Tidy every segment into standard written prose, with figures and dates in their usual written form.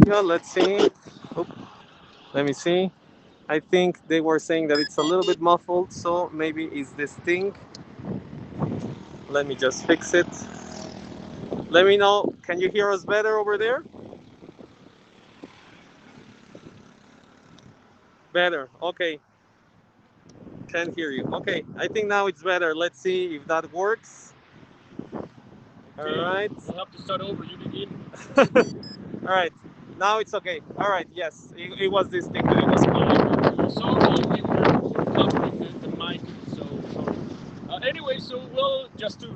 Yeah, let's see. Oop, let me see. I think they were saying that it's a little bit muffled, so maybe it's this thing. Let me just fix it. Let me know. Can you hear us better over there? Better. Okay. Can't hear you. Okay. I think now it's better. Let's see if that works. All Okay, right. we'll have to start over. You begin. All right. Now it's okay. All right. Yes. It was this thing that it was Okay. Sorry, we were covering the mic, so sorry. Anyway, so well, just to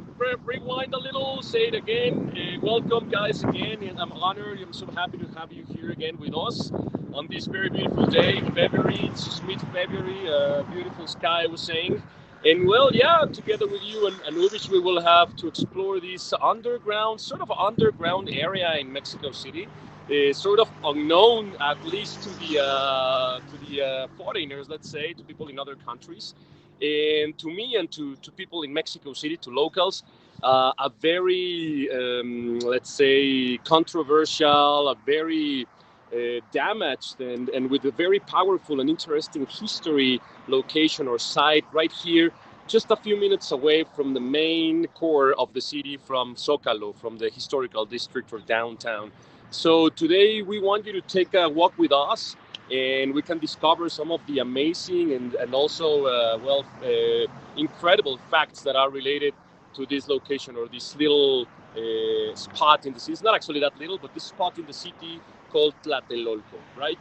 rewind a little, say it again. Welcome, guys, again, and I'm honored. I'm so happy to have you here again with us on this very beautiful day, February. It's mid-February, beautiful sky. I was saying. And well, yeah, together with you and Ubich, we will have to explore this underground, sort of underground area in Mexico City, sort of unknown at least to the foreigners, let's say, to people in other countries, and to me and to people in Mexico City, to locals. A very, let's say, controversial, a very damaged and with a very powerful and interesting history location or site right here, just a few minutes away from the main core of the city, from Zocalo, from the historical district or downtown. So today we want you to take a walk with us, and we can discover some of the amazing and also incredible facts that are related to this location or this little spot in the city. It's not actually that little, but this spot in the city called Tlatelolco, right?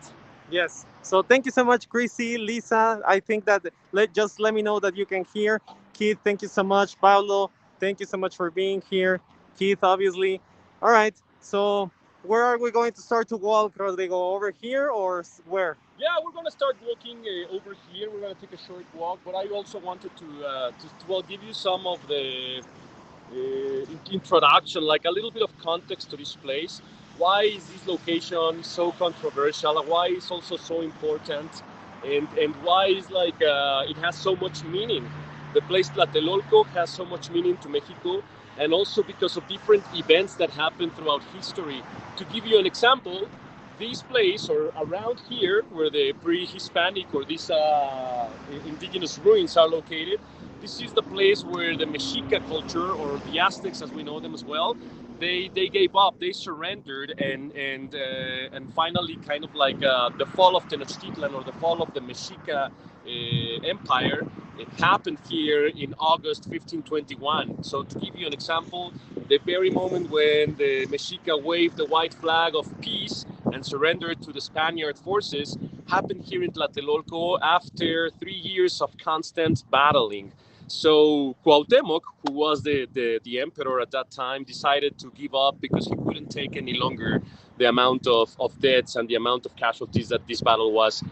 Yes. So thank you so much, Chrissy, Lisa. I think that let me know that you can hear. Keith, thank you so much. Paulo, thank you so much for being here. Keith, obviously. All right. So where are we going to start to walk, Rodrigo? Over here or where? Yeah, we're gonna start walking over here. We're gonna take a short walk, but I also wanted to well give you some of the introduction, like a little bit of context to this place. Why is this location so controversial? Why is also so important? And why is like it has so much meaning? The place Tlatelolco has so much meaning to Mexico, and also because of different events that happened throughout history. To give you an example, this place or around here, where the pre-Hispanic or these indigenous ruins are located, this is the place where the Mexica culture, or the Aztecs as we know them as well, they gave up, they surrendered, and finally, kind of like the fall of Tenochtitlan or the fall of the Mexica empire, it happened here in August 1521. So to give you an example, the very moment when the Mexica waved the white flag of peace and surrendered to the Spaniard forces happened here in Tlatelolco after 3 years of constant battling. So Cuauhtemoc, who was the emperor at that time, decided to give up because he couldn't take any longer the amount of deaths and the amount of casualties that this battle was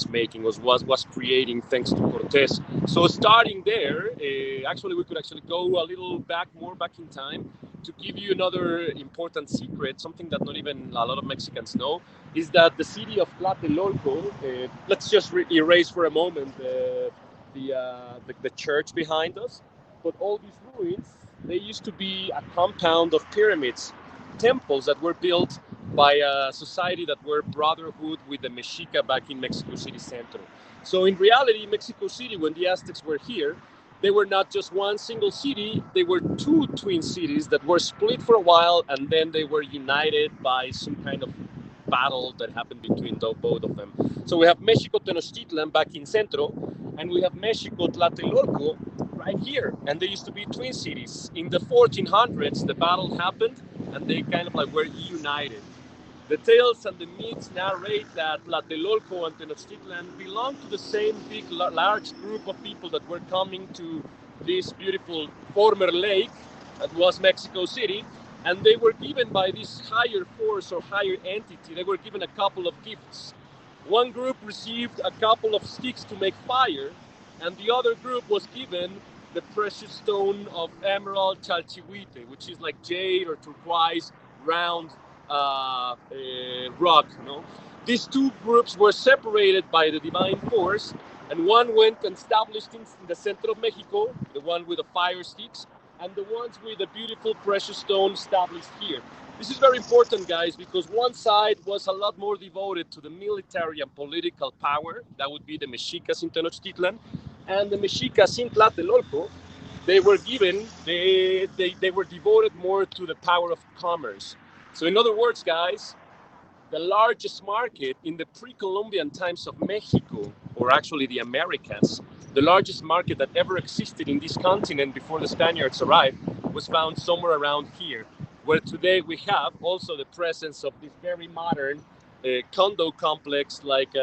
making, was creating, thanks to Cortés. So starting there, actually we could actually go a little back, more back in time, to give you another important secret, something that not even a lot of Mexicans know, is that the city of Tlatelolco, let's just erase for a moment the church behind us, but all these ruins, they used to be a compound of pyramids, temples that were built by a society that were brotherhood with the Mexica back in Mexico City Centro. So in reality, Mexico City, when the Aztecs were here, they were not just one single city, they were two twin cities that were split for a while, and then they were united by some kind of battle that happened between both of them. So we have Mexico Tenochtitlan back in Centro, and we have Mexico Tlatelolco right here. And they used to be twin cities. In the 1400s, the battle happened, and they kind of like were united. The tales and the myths narrate that Tlatelolco and Tenochtitlan belonged to the same big, large group of people that were coming to this beautiful former lake that was Mexico City, and they were given by this higher force or higher entity, they were given a couple of gifts. One group received a couple of sticks to make fire, and the other group was given the precious stone of emerald chalchihuite, which is like jade or turquoise, round rock. You know? These two groups were separated by the divine force, and one went and established in the center of Mexico, the one with the fire sticks, and the ones with the beautiful precious stone established here. This is very important, guys, because one side was a lot more devoted to the military and political power. That would be the Mexicas in Tenochtitlan, and the Mexicas in Tlatelolco. They were given, they were devoted more to the power of commerce. So, in other words, guys, the largest market in the pre-Columbian times of Mexico, or actually the Americas, the largest market that ever existed in this continent before the Spaniards arrived, was found somewhere around here, where today we have also the presence of this very modern condo complex, like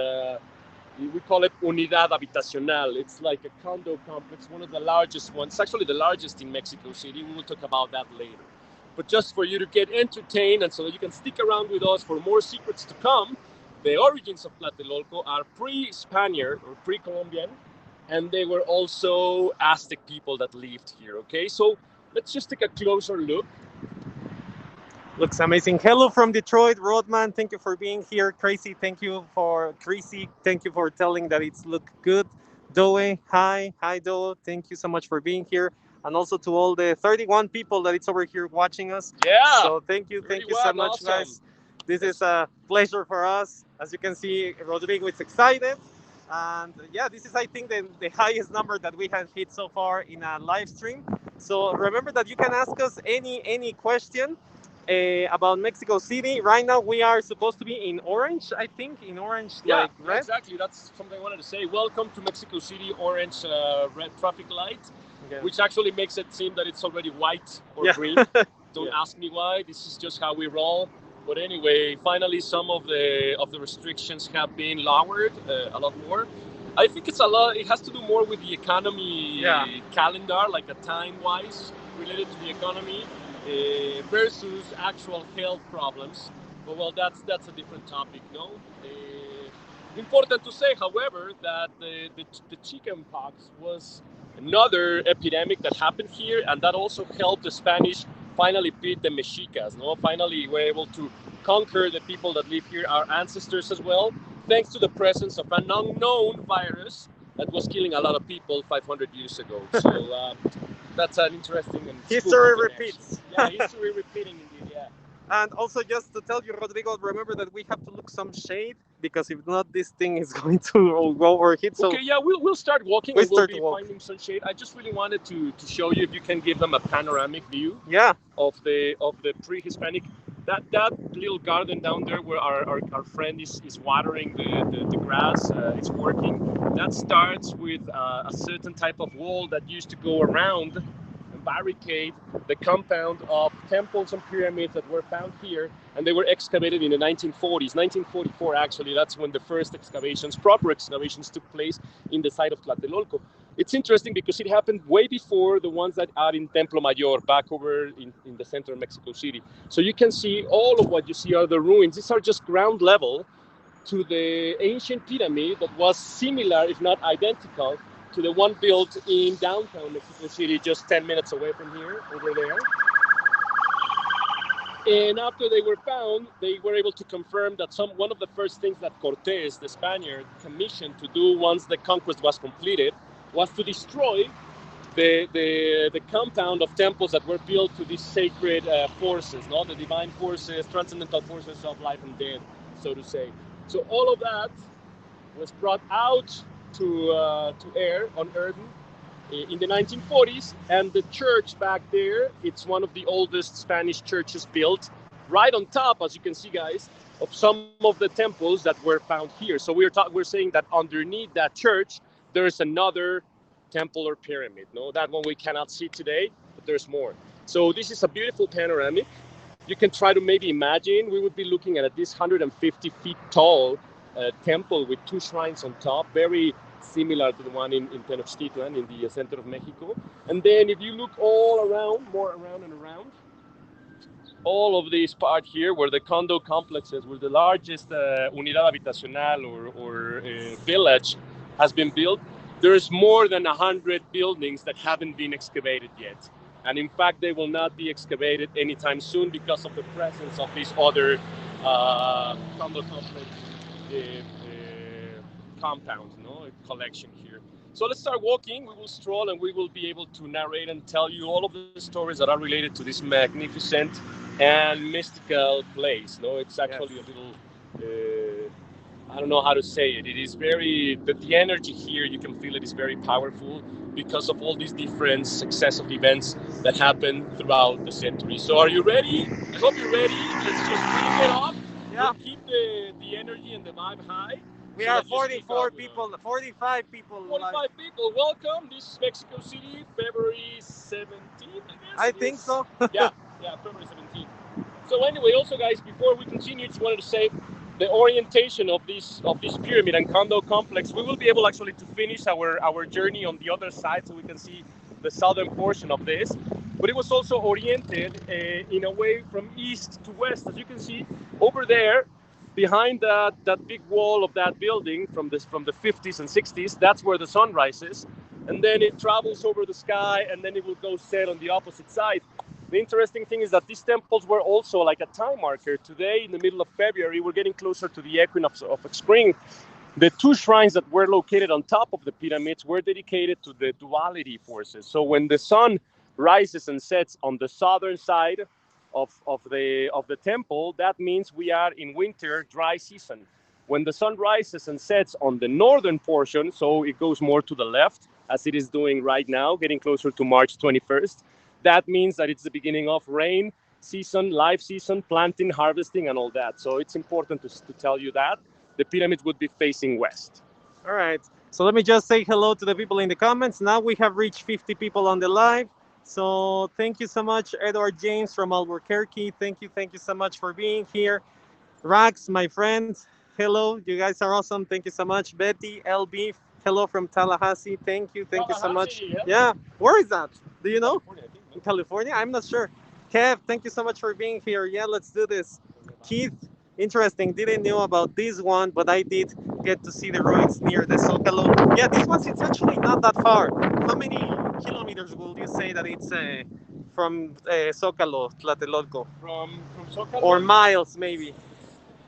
we call it Unidad Habitacional. It's like a condo complex, one of the largest ones. It's actually the largest in Mexico City. We will talk about that later. But just for you to get entertained and so that you can stick around with us for more secrets to come, the origins of Tlatelolco are pre-Spaniard or pre-Columbian, and they were also Aztec people that lived here, okay? So let's just take a closer look. Looks amazing. Hello from Detroit, Rodman. Thank you for being here. Crazy, thank you for Crazy. Thank you for telling that it's look good. Doe, hi Doe. Thank you so much for being here, and also to all the 31 people that it's over here watching us. Yeah. So thank you so much, awesome. guys. This is a pleasure for us. As you can see, Rodrigo is excited, and yeah, this is I think the highest number that we have hit so far in a live stream. So remember that you can ask us any question about Mexico City. Right now, we are supposed to be in orange, I think, in orange, Yeah, like red. exactly. That's something I wanted to say. Welcome to Mexico City, orange, red traffic light, which actually makes it seem that it's already white or green. Don't ask me why. This is just how we roll. But anyway, finally, some of the restrictions have been lowered a lot more. I think it's a lot. It has to do more with the economy calendar, like a time-wise related to the economy. Versus actual health problems. But well, that's a different topic, no? Important to say, however, that the chicken pox was another epidemic that happened here, and that also helped the Spanish finally beat the Mexicas. No, finally we're able to conquer the people that live here, our ancestors as well, thanks to the presence of an unknown virus that was killing a lot of people 500 years ago. So that's an interesting and history repeats. Yeah, history repeating indeed. Yeah. And also, just to tell you, Rodrigo, remember that we have to look some shade because if not, this thing is going to go or hit. So okay, yeah, we'll start walking. We'll be finding some shade. I just really wanted to show you if you can give them a panoramic view. Yeah. Of the pre-Hispanic. That little garden down there where our friend is watering the grass, it's working. That starts with a certain type of wall that used to go around and barricade the compound of temples and pyramids that were found here, and they were excavated in the 1940s. 1944, actually, that's when the first proper excavations took place in the site of Tlatelolco. It's interesting because it happened way before the ones that are in Templo Mayor, back over in the center of Mexico City. So you can see all of what you see are the ruins. These are just ground level to the ancient pyramid that was similar, if not identical, to the one built in downtown Mexico City, just 10 minutes away from here, over there. And after they were found, they were able to confirm that one of the first things that Cortés, the Spaniard, commissioned to do once the conquest was completed was to destroy the compound of temples that were built to these sacred forces, no? The divine forces, transcendental forces of life and death, so to say. So all of that was brought out to air on earth in the 1940s, and the church back there, it's one of the oldest Spanish churches built, right on top, as you can see, guys, of some of the temples that were found here. So we're saying that underneath that church, there's another temple or pyramid. No, that one we cannot see today, but there's more. So this is a beautiful panoramic. You can try to maybe imagine we would be looking at this 150 feet tall temple with two shrines on top, very similar to the one in Tenochtitlan in the center of Mexico. And then if you look all around, more around and around, all of this part here where the condo complexes, where the largest unidad habitacional or village has been built, there's more than 100 buildings that haven't been excavated yet. And in fact, they will not be excavated anytime soon because of the presence of this other condo complex compound, collection here. So let's start walking. We will stroll and we will be able to narrate and tell you all of the stories that are related to this magnificent and mystical place. No, it's Yes. actually a little. I don't know how to say it. It is very the energy here. You can feel it is very powerful because of all these different successive events that happen throughout the century. So, are you ready? I hope you're ready. Let's just kick it off. Yeah. Let's keep the energy and the vibe high. We So are let's just kick 44 off with people, 45 people. 45 people. Welcome. This is Mexico City, February 17th, I guess I it think is. so. Yeah, February 17th. So anyway, also guys, before we continue, just wanted to say the orientation of this pyramid and condo complex. We will be able actually to finish our journey on the other side, so we can see the southern portion of this. But it was also oriented in a way from east to west, as you can see over there. Behind that big wall of that building from the 50s and 60s, that's where the sun rises, and then it travels over the sky, and then it will go set on the opposite side. The interesting thing is that these temples were also like a time marker. Today, in the middle of February, we're getting closer to the equinox of spring. The two shrines that were located on top of the pyramids were dedicated to the duality forces. So when the sun rises and sets on the southern side of the temple, that means we are in winter dry season. When the sun rises and sets on the northern portion, so it goes more to the left, as it is doing right now, getting closer to March 21st, that means that it's the beginning of rain season, live season, planting, harvesting, and all that. So it's important to tell you that the pyramids would be facing west. All right. So let me just say hello to the people in the comments. Now we have reached 50 people on the live. So thank you so much, Edward James from Albuquerque. Thank you so much for being here. Rax, my friend, hello. You guys are awesome. Thank you so much. Betty, LB, hello from Tallahassee. Thank you so much. Yeah, where is that? Do you know? In California? I'm not sure. Kev, thank you so much for being here. Yeah, let's do this. Keith, interesting. Didn't know about this one, but I did get to see the ruins near the Zocalo. Yeah, this one's it's actually not that far. How many kilometers will you say that it's from Zocalo, Tlatelolco? From Zocalo, Or miles, maybe.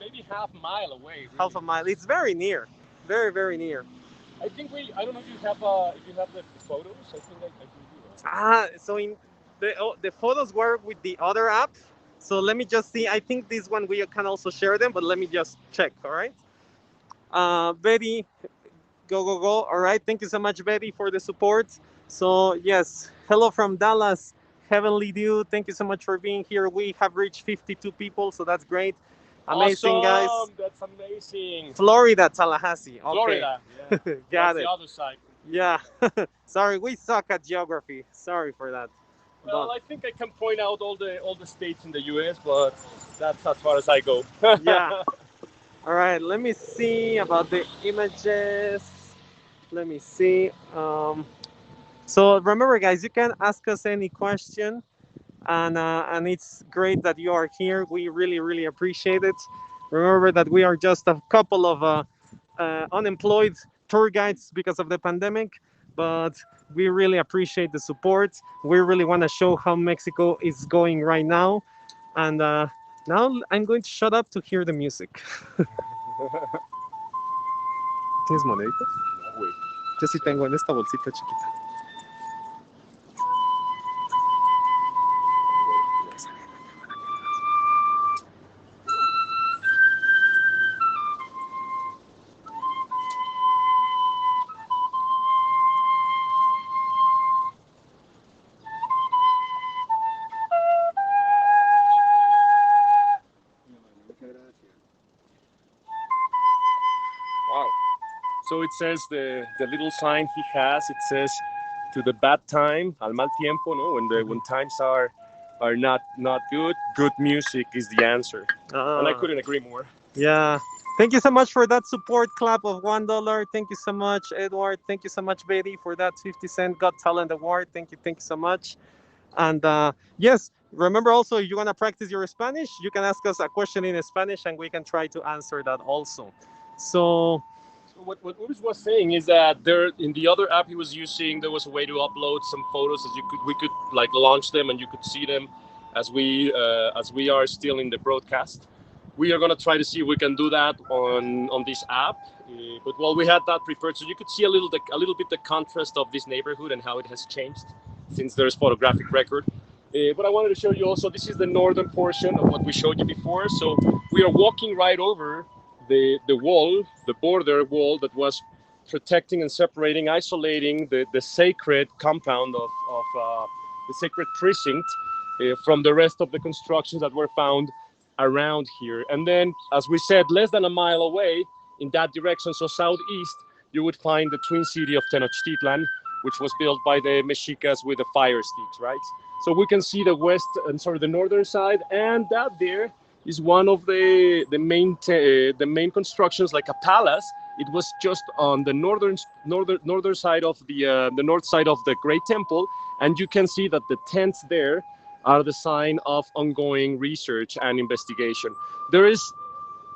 maybe half mile away. Really. Half a mile. It's very near. Very, very near. I think I don't know if you have the photos. I think I can do that. So in the photos were with the other app. So let me just see. I think this one we can also share them, but let me just check. All right. Betty, go. All right. Thank you so much, Betty, for the support. So yes, hello from Dallas, Heavenly Dew. Thank you so much for being here. We have reached 52 people, so that's great. Amazing, guys. Awesome. That's amazing. Florida, Tallahassee. Okay. Florida. Yeah. Got That's it. the other side. Yeah. Sorry, we suck at geography. Sorry for that. Well, I think I can point out all the states in the U.S., but that's as far as I go. Yeah. All right. Let me see about the images. Let me see. So remember, guys, you can ask us any question, and it's great that you are here. We really, really appreciate it. Remember that we are just a couple of unemployed tour guides because of the pandemic, but we really appreciate the support. We really want to show how Mexico is going right now, and now I'm going to shut up to hear the music. ¿Tienes moneditas? No, güey. Yo sí tengo en esta bolsita chiquita. Wow. So it says the little sign he has. It says to the bad time, al mal tiempo, no, when times are not good, good music is the answer. And I couldn't agree more. Yeah. Thank you so much for that support clap of $1. Thank you so much, Edward. Thank you so much, Betty, for that 50-cent Got Talent Award. Thank you so much. And yes, remember also, if you want to practice your Spanish, you can ask us a question in Spanish and we can try to answer that also. So, So what Urs was saying is that there in the other app he was using, there was a way to upload some photos as we could like launch them and you could see them as we are still in the broadcast. We are gonna try to see if we can do that on this app. But well, we had that preferred, so you could see a little bit the contrast of this neighborhood and how it has changed since there's photographic record. But I wanted to show you also, this is the northern portion of what we showed you before. So we are walking right over the wall, the border wall that was protecting and separating, isolating the sacred compound of the sacred precinct from the rest of the constructions that were found around here. And then, as we said, less than a mile away in that direction, so southeast, you would find the twin city of Tenochtitlan, which was built by the Mexicas with the fire sticks, right? So we can see the northern side, and that there is one of the main constructions, like a palace. It was just on the northern side of the north side of the Great Temple, and you can see that the tents there are the sign of ongoing research and investigation. There is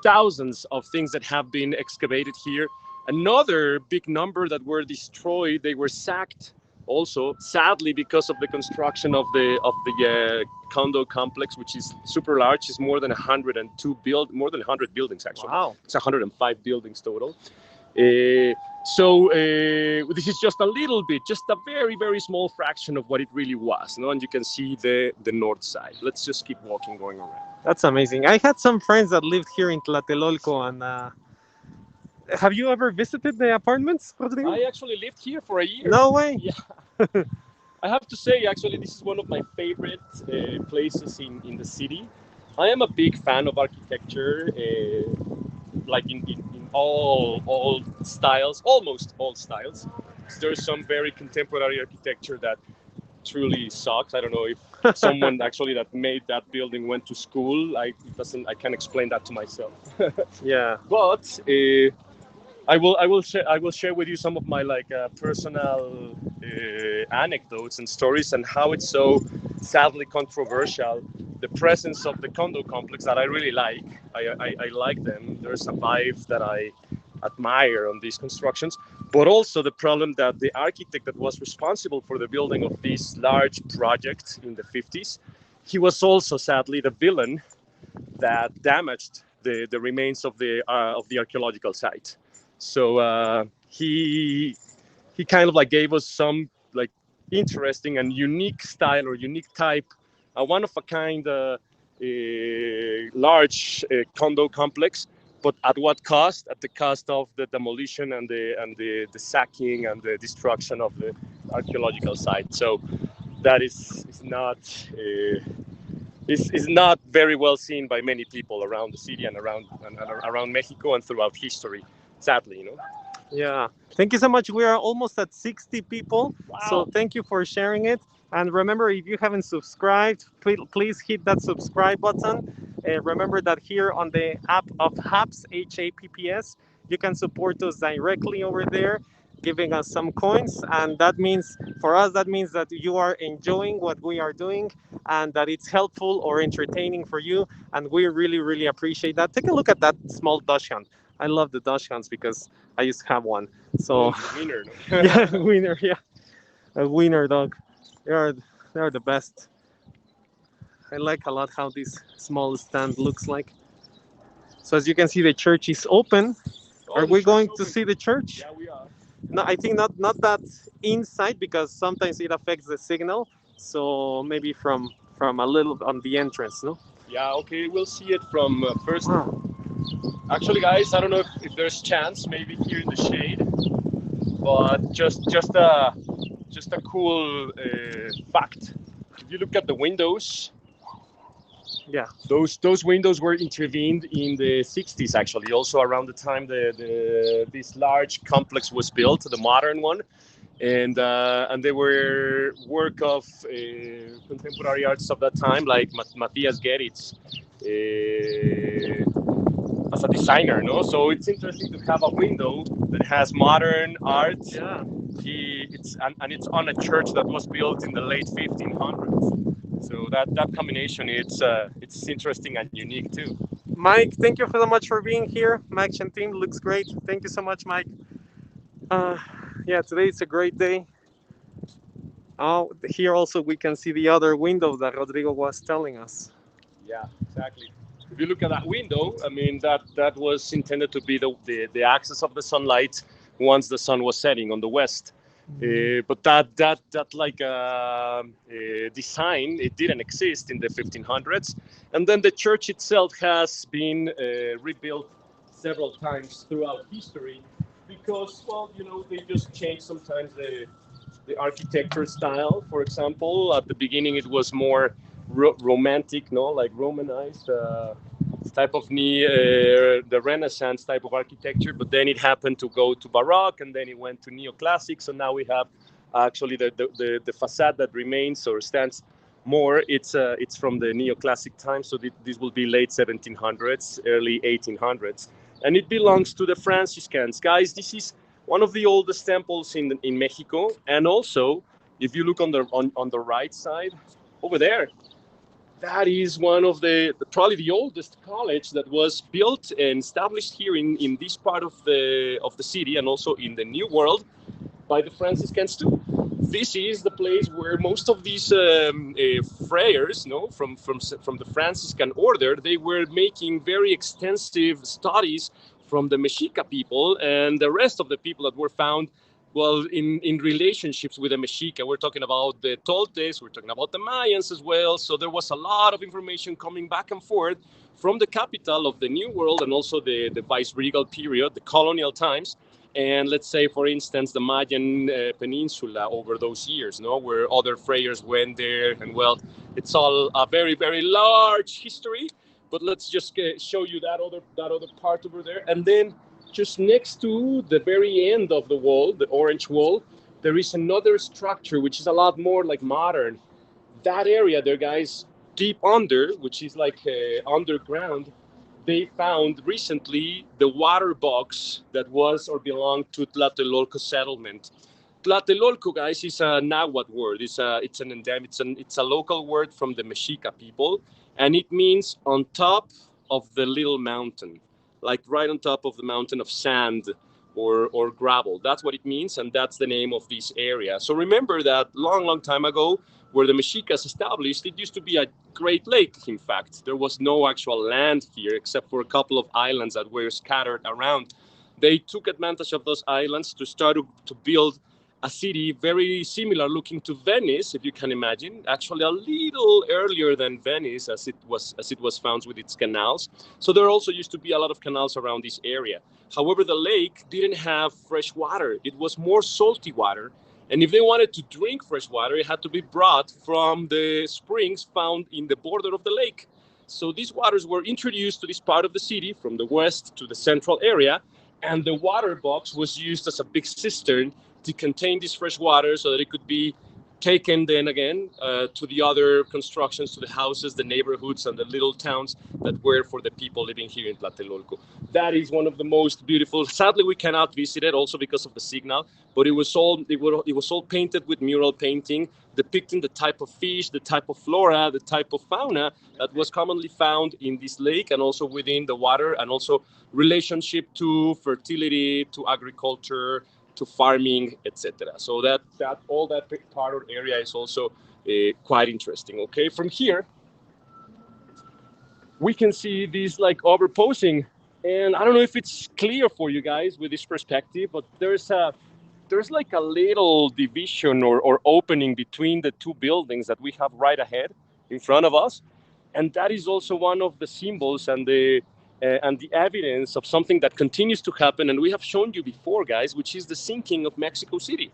thousands of things that have been excavated here. Another big number that were destroyed, they were sacked also, sadly, because of the construction of the condo complex, which is super large. It's more than 100 buildings actually. Wow. It's 105 buildings total. So this is just a little bit, just a very, very small fraction of what it really was. No? And you can see the north side. Let's just keep walking, going around. That's amazing. I had some friends that lived here in Tlatelolco, and have you ever visited the apartments, Rodrigo? I actually lived here for a year. No way. Yeah. I have to say, actually, this is one of my favorite places in the city. I am a big fan of architecture, like in all styles, almost all styles. There's some very contemporary architecture that truly sucks. I don't know if someone actually that made that building went to school. I can't explain that to myself. Yeah. But I will share with you some of my personal anecdotes and stories, and how it's so sadly controversial. The presence of the condo complex that I really like. I like them. There's a vibe that I admire on these constructions, but also the problem that the architect that was responsible for the building of this large project in the 50s, he was also sadly the villain that damaged the remains of the archaeological site. So he kind of gave us some interesting and unique style or unique type, one of a kind large condo complex. But at what cost? At the cost of the demolition and the sacking and the destruction of the archaeological site. So that is not very well seen by many people around the city and around Mexico and throughout history. Sadly. Yeah. Thank you so much. We are almost at 60 people. Wow. So thank you for sharing it. And remember, if you haven't subscribed, please hit that subscribe button. Remember that here on the app of HAPS, HAPPS, you can support us directly over there, giving us some coins. And that means, for us, that means that you are enjoying what we are doing and that it's helpful or entertaining for you. And we really, really appreciate that. Take a look at that small dachshund. I love the dachshunds because I used to have one. So, Wiener. yeah, wiener, yeah. A wiener dog. They are the best. I like a lot how this small stand looks like. So as you can see, the church is open. Are we going to see the church? Yeah, we are. No, I think not that inside, because sometimes it affects the signal. So maybe from a little on the entrance, no? Yeah, okay, we'll see it from first. Wow. Actually, guys, I don't know if there's chance, maybe here in the shade, but just a cool fact. If you look at the windows, Yeah. those windows were intervened in the 60s, actually, also around the time this large complex was built, the modern one, and they were work of contemporary artists of that time, like Matthias Geritz, as a designer, no? So it's interesting to have a window that has modern art. Yeah. It's on a church that was built in the late 1500s. So that combination, it's interesting and unique too. Mike, thank you so much for being here. Mike Chantin looks great. Thank you so much, Mike. Yeah, today it's a great day. Oh, here also we can see the other window that Rodrigo was telling us. Yeah, exactly. If you look at that window, I mean, that was intended to be the axis of the sunlight once the sun was setting on the west. But that like design, it didn't exist in the 1500s, and then the church itself has been rebuilt several times throughout history because, well, you know, they just change sometimes the architecture style. For example, at the beginning it was more romantic, no, like Romanized type of the Renaissance type of architecture. But then it happened to go to Baroque, and then it went to neoclassic. So now we have actually the facade that remains or stands more. It's from the neoclassic time, so this will be late 1700s, early 1800s, and it belongs to the Franciscans. Guys, this is one of the oldest temples in Mexico. And also, if you look on the right side over there, that is one of probably the oldest college that was built and established here in this part of the city, and also in the New World, by the Franciscans too. This is the place where most of these friars, no, from the Franciscan order, they were making very extensive studies from the Mexica people and the rest of the people that were found, well, in relationships with the Mexica. We're talking about the Toltecs, we're talking about the Mayans as well. So there was a lot of information coming back and forth from the capital of the New World, and also the vice-regal period, the colonial times, and let's say, for instance, the Mayan Peninsula over those years, no, where other friars went there, and well, it's all a very, very large history. But let's just show you that other part over there, and then just next to the very end of the wall, the orange wall, there is another structure which is a lot more like modern. That area there, guys, deep under, which is like underground, they found recently the water box that was or belonged to Tlatelolco settlement. Tlatelolco, guys, is a Nahuatl word. It's an endemic. It's a local word from the Mexica people, and it means on top of the little mountain, like right on top of the mountain of sand or gravel. That's what it means, and that's the name of this area. So remember that long, long time ago, where the Mexicas established, it used to be a great lake. In fact, there was no actual land here except for a couple of islands that were scattered around. They took advantage of those islands to start to build a city very similar looking to Venice, if you can imagine, actually a little earlier than Venice, as it was found with its canals. So there also used to be a lot of canals around this area. However, the lake didn't have fresh water. It was more salty water. And if they wanted to drink fresh water, it had to be brought from the springs found in the border of the lake. So these waters were introduced to this part of the city from the west to the central area, and the water box was used as a big cistern to contain this fresh water so that it could be taken then again to the other constructions, to the houses, the neighborhoods, and the little towns that were for the people living here in Tlatelolco. That is one of the most beautiful. Sadly, we cannot visit it also because of the signal, but it was all painted with mural painting depicting the type of fish, the type of flora, the type of fauna that was commonly found in this lake and also within the water, and also relationship to fertility, to agriculture, to farming, etc. So that all that part of area is also quite interesting. Okay, from here we can see this like overposing, and I don't know if it's clear for you guys with this perspective, but there's like a little division or opening between the two buildings that we have right ahead in front of us, and that is also one of the symbols and the evidence of something that continues to happen, and we have shown you before, guys, which is the sinking of Mexico City.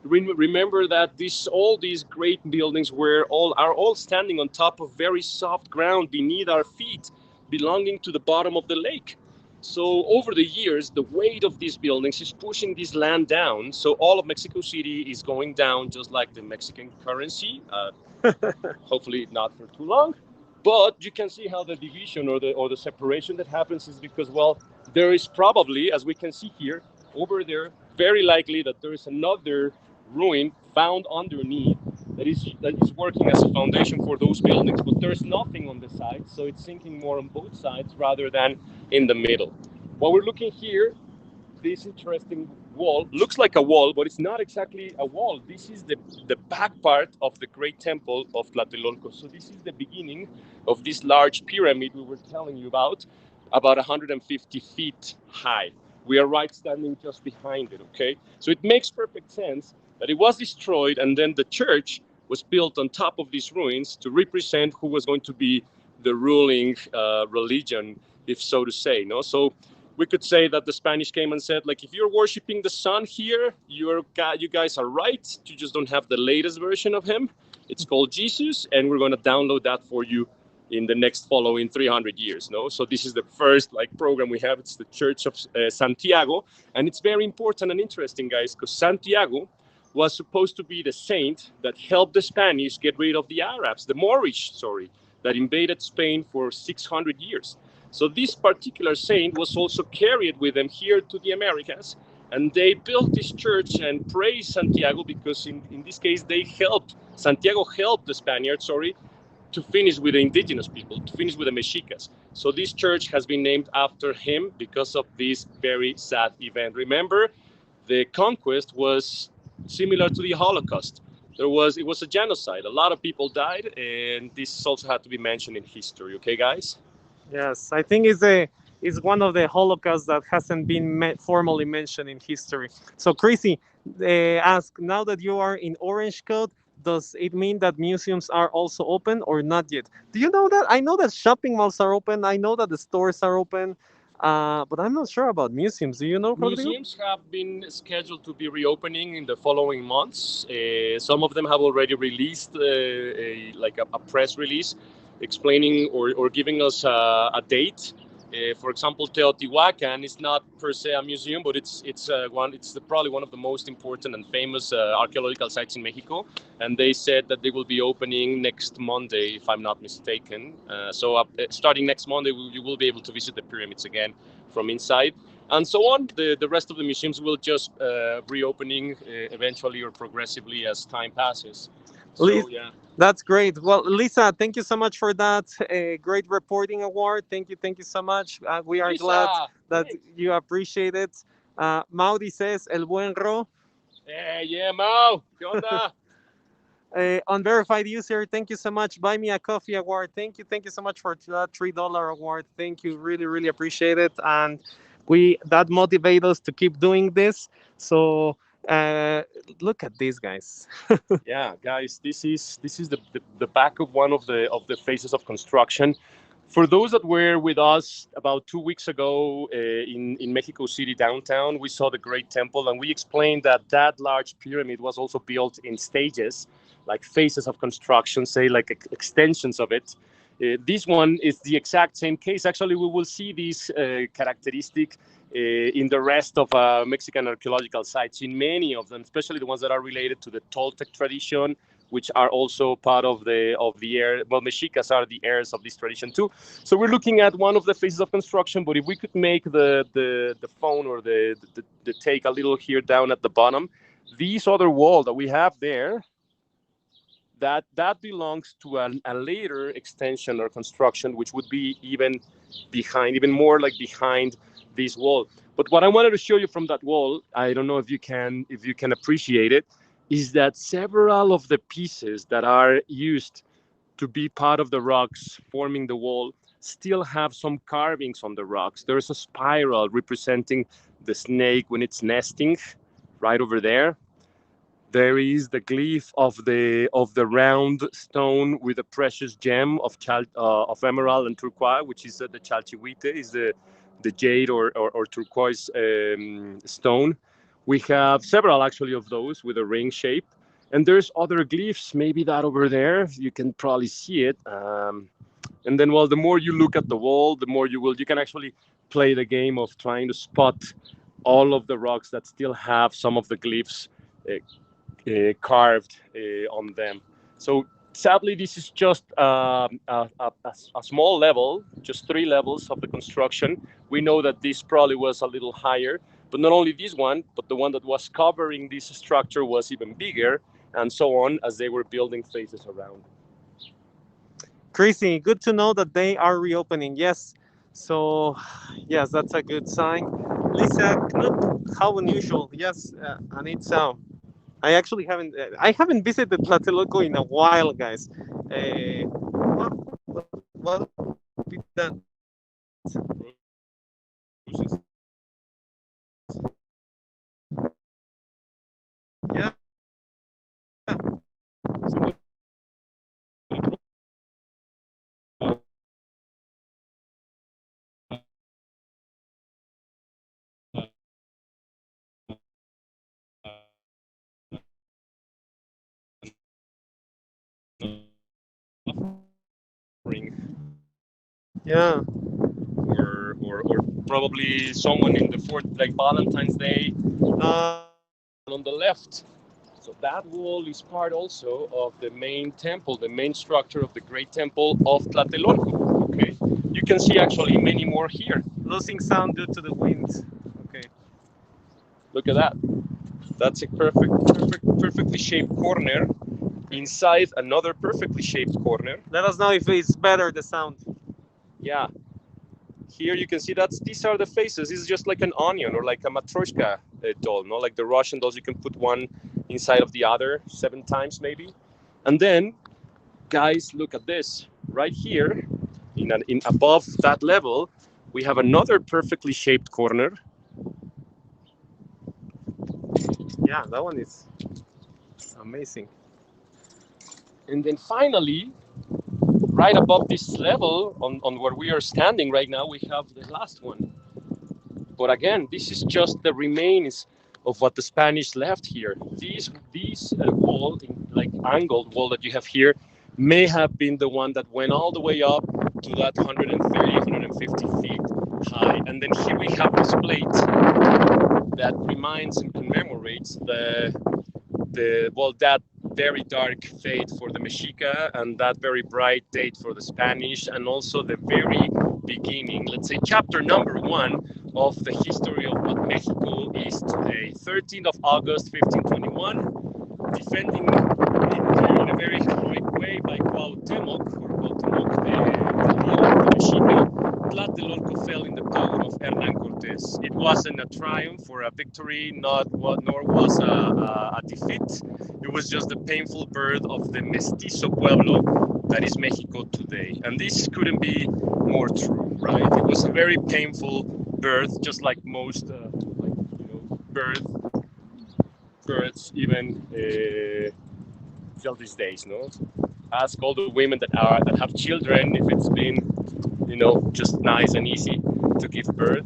Remember that all these great buildings are all standing on top of very soft ground beneath our feet, belonging to the bottom of the lake. So over the years, the weight of these buildings is pushing this land down. So all of Mexico City is going down, just like the Mexican currency. Hopefully not for too long. But you can see how the division or the separation that happens is because, well, there is probably, as we can see here, over there, very likely that there is another ruin found underneath that is working as a foundation for those buildings, but there's nothing on the sides, so it's sinking more on both sides rather than in the middle. What we're looking here this interesting wall. Looks like a wall, but it's not exactly a wall. This is the back part of the great temple of Tlatelolco. So this is the beginning of this large pyramid we were telling you about 150 feet high. We are right standing just behind it, okay? So it makes perfect sense that it was destroyed and then the church was built on top of these ruins to represent who was going to be the ruling religion, if so to say, no? So we could say that the Spanish came and said, like, if you're worshiping the sun here, you guys are right. You just don't have the latest version of him. It's called Jesus, and we're going to download that for you in the next following 300 years. No, so this is the first like program we have. It's the Church of Santiago, and it's very important and interesting, guys, because Santiago was supposed to be the saint that helped the Spanish get rid of the Arabs, the Moorish, sorry, that invaded Spain for 600 years. So this particular saint was also carried with them here to the Americas, and they built this church and praised Santiago because in this case Santiago helped the Spaniards, sorry, to finish with the indigenous people, to finish with the Mexicas. So this church has been named after him because of this very sad event. Remember, the conquest was similar to the Holocaust. It was a genocide. A lot of people died, and this also had to be mentioned in history. Okay, guys? Yes, I think it's one of the Holocausts that hasn't been formally mentioned in history. So, Chrissy, ask, now that you are in Orange Coat, does it mean that museums are also open or not yet? Do you know that? I know that shopping malls are open. I know that the stores are open, but I'm not sure about museums. Do you know, Rodrigo? Museums have been scheduled to be reopening in the following months. Some of them have already released a press release explaining or giving us a date. For example, Teotihuacan is not per se a museum, but it's probably one of the most important and famous archaeological sites in Mexico. And they said that they will be opening next Monday, if I'm not mistaken. So starting next Monday, you will be able to visit the pyramids again from inside. And so on. The rest of the museums will just reopening eventually or progressively as time passes. So, yeah. That's great. Well, Lisa, thank you so much for that great reporting award. Thank you so much. We are Lisa, glad that thanks. you appreciate it. Maudi says, El Buen Ro. Yeah, Mau. ¿Qué onda? Unverified user, thank you so much. Buy me a coffee award. Thank you so much for that $3 award. Thank you, really appreciate it, and that motivates us to keep doing this. So look at these guys. Yeah, guys, this is the back of one of the phases of construction. For those that were with us about 2 weeks ago in Mexico City downtown, we saw the Great Temple, and we explained that that large pyramid was also built in stages, like phases of construction, say like extensions of it. This one is the exact same case. Actually, we will see this characteristic in the rest of Mexican archaeological sites, in many of them, especially the ones that are related to the Toltec tradition, which are also part of the heir. Well, Mexicas are the heirs of this tradition too. So we're looking at one of the phases of construction. But if we could make the phone or the take a little here down at the bottom, this other wall that we have there, that belongs to a later extension or construction, which would be even more like behind this wall. But what I wanted to show you from that wall, I don't know if you can appreciate it, is that several of the pieces that are used to be part of the rocks forming the wall still have some carvings on the rocks. There's a spiral representing the snake when it's nesting right over there. There is the glyph of the round stone with a precious gem of emerald and turquoise, which is the chalchihuite, is the jade or turquoise stone. We have several actually of those with a ring shape, and there's other glyphs. Maybe that over there, you can probably see it. And then, well, the more you look at the wall, the more you can actually play the game of trying to spot all of the rocks that still have some of the glyphs carved on them. So sadly, this is just a small level, just 3 levels of the construction. We know that this probably was a little higher, but not only this one, but the one that was covering this structure was even bigger, and so on as they were building phases around. Chrissy, good to know that they are reopening. Yes. So, yes, that's a good sign. Lisa Knut, how unusual. Yes, and it's I haven't visited Tlatelolco in a while, guys. What would be that? Yeah. Or probably someone in the fourth, like Valentine's Day, on the left. So that wall is part also of the main temple, the main structure of the great temple of Tlatelolco. Okay, you can see actually many more here. Losing sound due to the wind. Okay. Look at that. That's a perfectly shaped corner inside another perfectly shaped corner. Let us know if it's better, the sound. Yeah. Here you can see these are the faces. This is just like an onion or like a matryoshka doll, no? Like the Russian dolls, you can put one inside of the other 7 times maybe. And then, guys, look at this. Right here, in above that level, we have another perfectly shaped corner. Yeah, that one is amazing. And then finally, right above this level, on where we are standing right now, we have the last one. But again, this is just the remains of what the Spanish left here. These wall, like angled wall that you have here, may have been the one that went all the way up to that 130, 150 feet high. And then here we have this plate that reminds and commemorates that very dark fate for the Mexica and that very bright date for the Spanish, and also the very beginning, let's say chapter number 1 of the history of what Mexico is today. 13th of August, 1521, defending in a very heroic way by Cuauhtemoc, the Mexica. Tlatelolco fell in the power of Hernán Cortés. It wasn't a triumph or a victory, nor was a defeat. It was just the painful birth of the mestizo pueblo that is Mexico today. And this couldn't be more true, right? It was a very painful birth, just like most births even till these days, no? Ask all the women that have children if it's been, just nice and easy to give birth.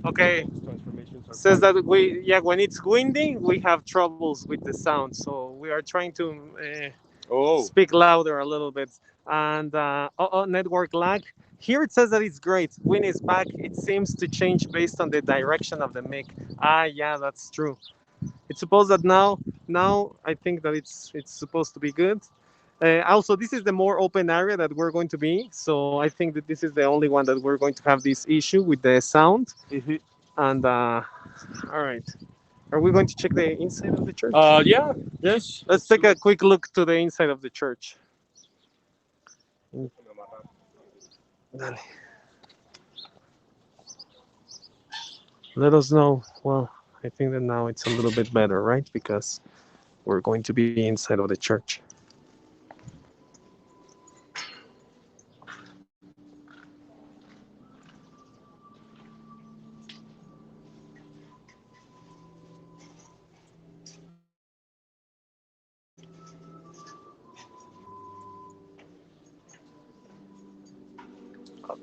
Okay. Says that when it's windy, we have troubles with the sound, so we are trying to speak louder a little bit. And network lag. Here it says that it's great. Wind is back. It seems to change based on the direction of the mic. Yeah, that's true. It's supposed that now I think that it's supposed to be good. Also, this is the more open area that we're going to be, so I think that this is the only one that we're going to have this issue with the sound. Mm-hmm. And all right, are we going to check the inside of the church? Yeah. Yes. Let's take a quick look to the inside of the church. Dale. Let us know. Well, I think that now it's a little bit better, right? Because we're going to be inside of the church.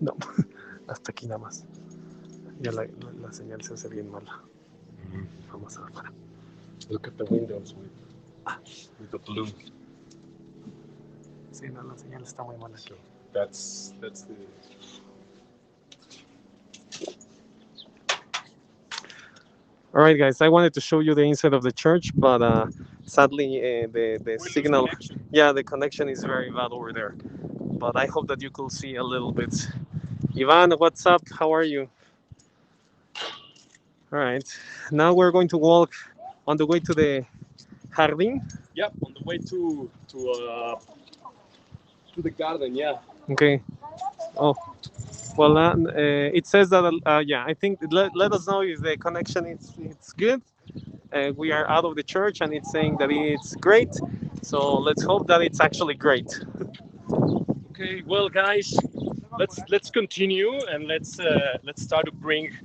No, hasta aquí nada más. Ya la señal se hace bien mala. Vamos a afuera. Look at the windows with the blue. Sí, no, la señal está muy mala aquí. That's the. All right, guys. I wanted to show you the inside of the church, but sadly, the signal, the connection is very bad over there. But I hope that you could see a little bit. Ivan, what's up? How are you? All right. Now we're going to walk on the way to the jardín. Yep, on the way to the garden. Yeah. Okay. Oh, well, it says that, yeah, I think let us know if the connection is it's good. We are out of the church and it's saying that it's great. So let's hope that it's actually great. Okay, well, guys, let's continue and let's start to bring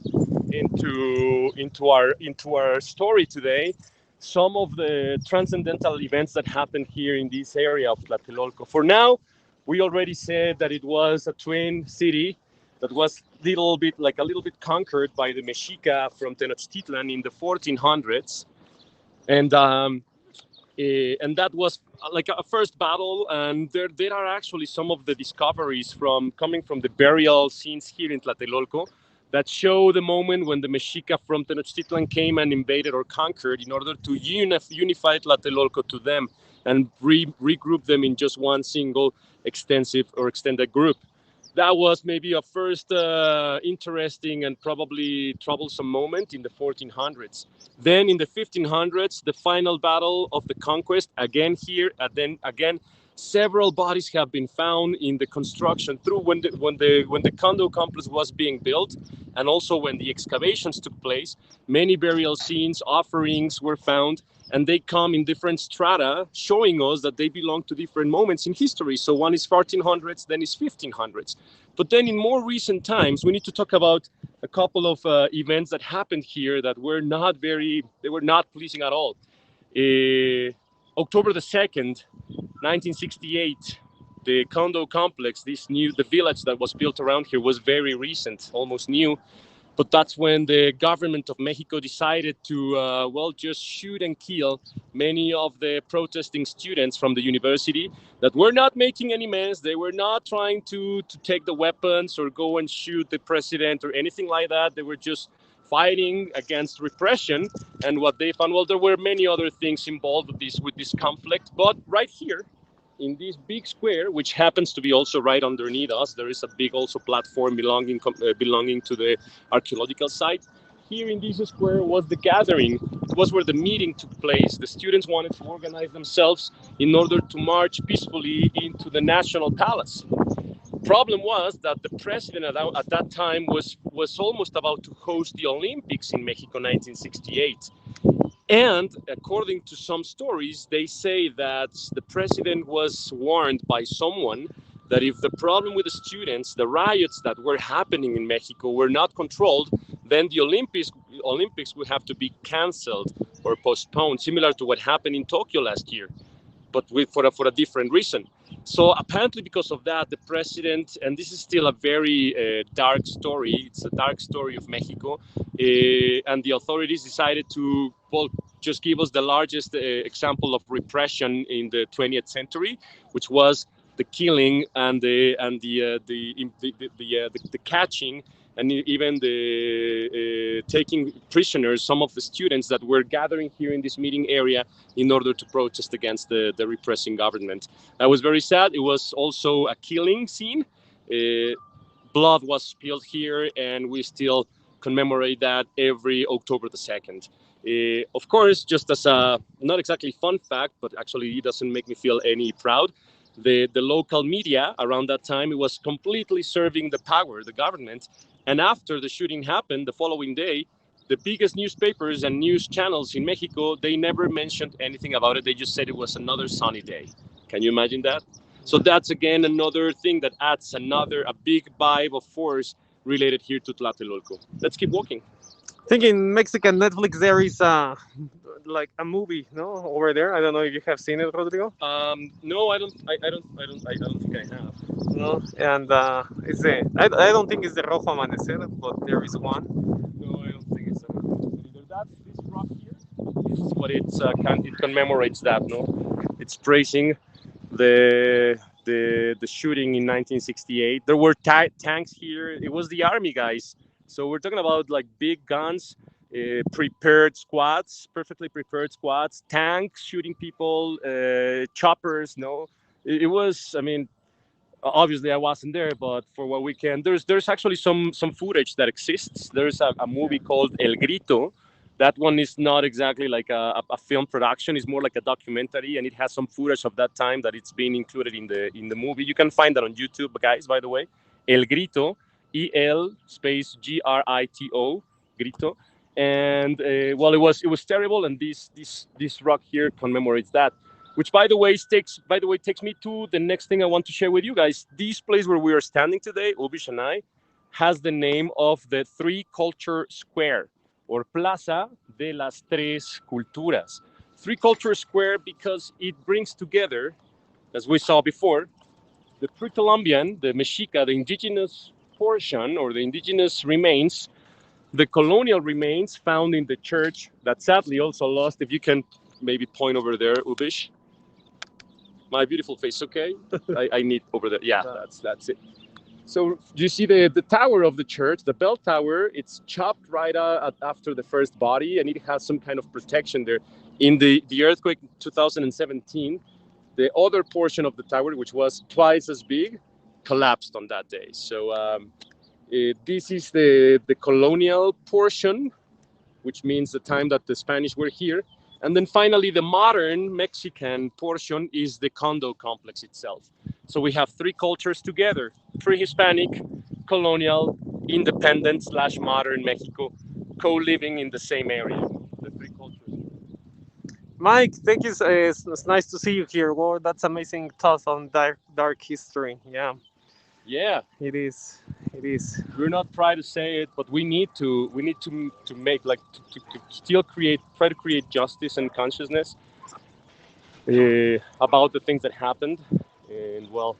into our story today some of the transcendental events that happened here in this area of Tlatelolco. For now, we already said that it was a twin city that was a little bit conquered by the Mexica from Tenochtitlan in the 1400s, and and that was like a first battle. And there are actually some of the discoveries from coming from the burial scenes here in Tlatelolco that show the moment when the Mexica from Tenochtitlan came and invaded or conquered in order to unify Tlatelolco to them and regroup them in just one single extensive or extended group. That was maybe a first interesting and probably troublesome moment in the 1400s. Then in the 1500s, the final battle of the conquest, again here, and then again, several bodies have been found in the construction through when the condo complex was being built, and also when the excavations took place. Many burial scenes, offerings were found, and they come in different strata, showing us that they belong to different moments in history. So one is 1400s, then is 1500s. But then in more recent times, we need to talk about a couple of events that happened here that were they were not pleasing at all. Uh, October the 2nd, 1968, the condo complex, the village that was built around here was very recent, almost new. But that's when the government of Mexico decided to, just shoot and kill many of the protesting students from the university that were not making any mess. They were not trying to take the weapons or go and shoot the president or anything like that. They were just fighting against repression. And what they found, well, there were many other things involved with this conflict. But right here, in this big square, which happens to be also right underneath us, there is a big also platform belonging to the archaeological site. Here in this square was the gathering, was where the meeting took place. The students wanted to organize themselves in order to march peacefully into the National Palace. Problem was that the president at that time was almost about to host the Olympics in Mexico 1968. And according to some stories, they say that the president was warned by someone that if the problem with the students, the riots that were happening in Mexico were not controlled, then the Olympics would have to be canceled or postponed, similar to what happened in Tokyo last year, but for a different reason. So apparently, because of that, the president, and this is still a very dark story. It's a dark story of Mexico, and the authorities decided to, well, just give us the largest example of repression in the 20th century, which was the killing and the catching and even the taking prisoners some of the students that were gathering here in this meeting area in order to protest against the repressing government. That was very sad. It was also a killing scene. Blood was spilled here, and we still commemorate that every October the 2nd. Of course, just as a not exactly fun fact, but actually it doesn't make me feel any proud, the local media around that time, it was completely serving the power, the government. And after the shooting happened, the following day, the biggest newspapers and news channels in Mexico, they never mentioned anything about it. They just said it was another sunny day. Can you imagine that? So that's again another thing that adds a big vibe of force related here to Tlatelolco. Let's keep walking. I think in Mexican Netflix there is like a movie, no, over there. I don't know if you have seen it, Rodrigo. No, I don't. I don't think I have. No, and I don't think it's the Rojo Amanecer, but there is one. No, I don't think it's either. That's this rock here. This is what it commemorates that. No, it's praising the shooting in 1968. There were tanks here. It was the army guys. So we're talking about like big guns, prepared squads, perfectly prepared squads, tanks shooting people, choppers. No, it was. I mean, obviously I wasn't there, but for what we can, there's actually some footage that exists. There's a movie called El Grito. That one is not exactly like a film production. It's more like a documentary, and it has some footage of that time that it's been included in the movie. You can find that on YouTube, guys, by the way. El Grito, E-L space Grito, Grito. And well, it was terrible, and this rock here commemorates that. Which, takes me to the next thing I want to share with you guys. This place where we are standing today, Ubish and I, has the name of the Three Culture Square, or Plaza de las Tres Culturas. Three Culture Square because it brings together, as we saw before, the pre-Columbian, the Mexica, the indigenous portion or the indigenous remains, the colonial remains found in the church that sadly also lost. If you can maybe point over there, Ubish. My beautiful face, okay? I need over there. Yeah, that's it. So you see the tower of the church, the bell tower. It's chopped right after the first body, and it has some kind of protection there. In the earthquake 2017, the other portion of the tower, which was twice as big, collapsed on that day. So this is the colonial portion, which means the time that the Spanish were here. And then finally, the modern Mexican portion is the condo complex itself. So we have three cultures together: pre-Hispanic, colonial, independent / modern Mexico, co-living in the same area. The three cultures. Mike, thank you. It's nice to see you here. Well, that's amazing thoughts on dark history. Yeah, Yeah, it is. It is. we're not proud to say it, but we need to make like to still try to create justice and consciousness about the things that happened. And well,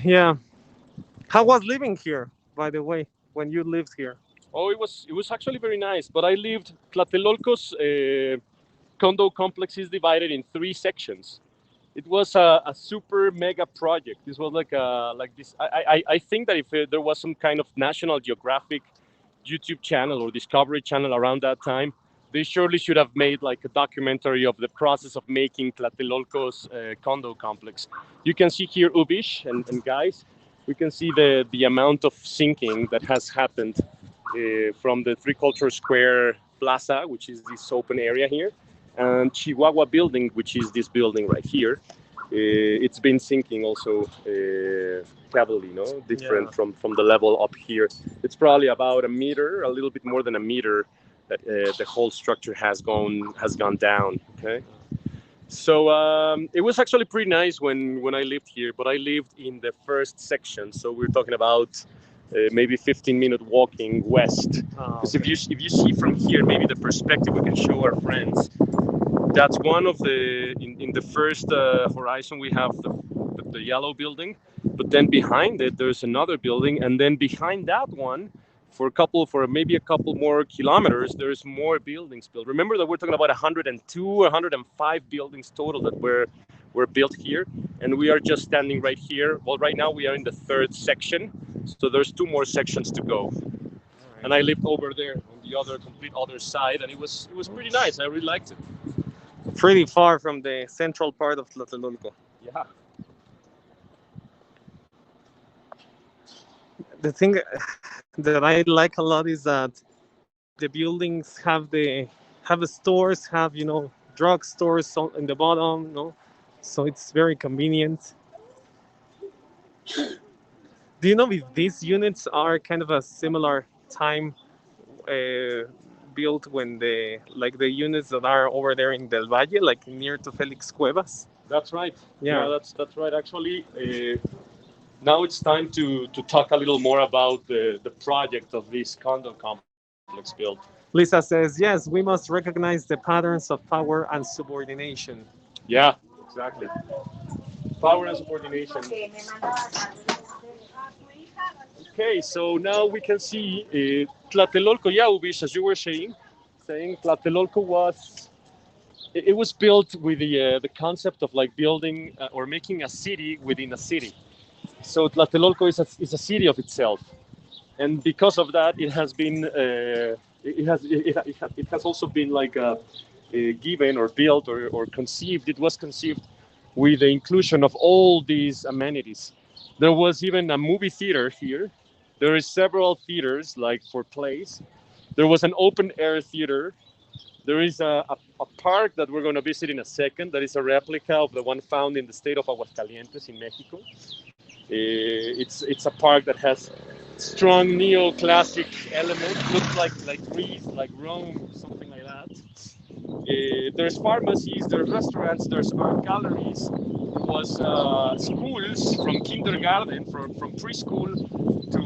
Yeah. How was living here, by the way, when you lived here? oh, it was actually very nice. But I lived Tlatelolco's condo complex is divided in three sections. It was a super mega project. This was like this. I think that if there was some kind of National Geographic YouTube channel or Discovery Channel around that time, they surely should have made like a documentary of the process of making Tlatelolco's condo complex. You can see here, Ubish and guys, we can see the amount of sinking that has happened from the Three Culture Square Plaza, which is this open area here, and Chihuahua Building, which is this building right here. It's been sinking also heavily, different Yeah. from the level up here. It's probably about a meter, a little bit more than a meter, that the whole structure has gone down. Okay, so it was actually pretty nice when I lived here, but I lived in the first section, so we're talking about maybe 15-minute walking west. Because Okay. if you see from here, maybe the perspective we can show our friends, that's one of in the first horizon we have the yellow building, but then behind it there's another building, and then behind that one for maybe a couple more kilometers there's more buildings built. Remember that we're talking about 102 105 buildings total that were built here, and we are just standing right here. Well, right now we are in the third section, so there's two more sections to go. And I lived over there on the complete other side, and it was pretty nice. I really liked it. Pretty far from the central part of Tlatelolco. Yeah. The thing that I like a lot is that the buildings have the stores, have drug stores in the bottom, so it's very convenient. Do you know if these units are kind of a similar time uh, built when the units that are over there in Del Valle, like near to Felix Cuevas? That's right. Yeah, Yeah. that's right. Actually, now it's time to talk a little more about the project of this condo complex built. Lisa says, yes, we must recognize the patterns of power and subordination. Yeah, exactly. Power and subordination. Okay, so now we can see Tlatelolco. Yeah, Ubish, as you were saying Tlatelolco was built with the concept of like building or making a city within a city. So Tlatelolco is a city of itself, and because of that, it has been it has also been like given or built or conceived. It was conceived with the inclusion of all these amenities. There was even a movie theater here. There is several theaters like for plays. There was an open air theater. There is a park that we're going to visit in a second. That is a replica of the one found in the state of Aguascalientes in Mexico. It's a park that has strong neoclassic elements. Looks like Greece, like Rome, something like that. There's pharmacies, there's restaurants, there's art galleries. There was schools from kindergarten, from preschool to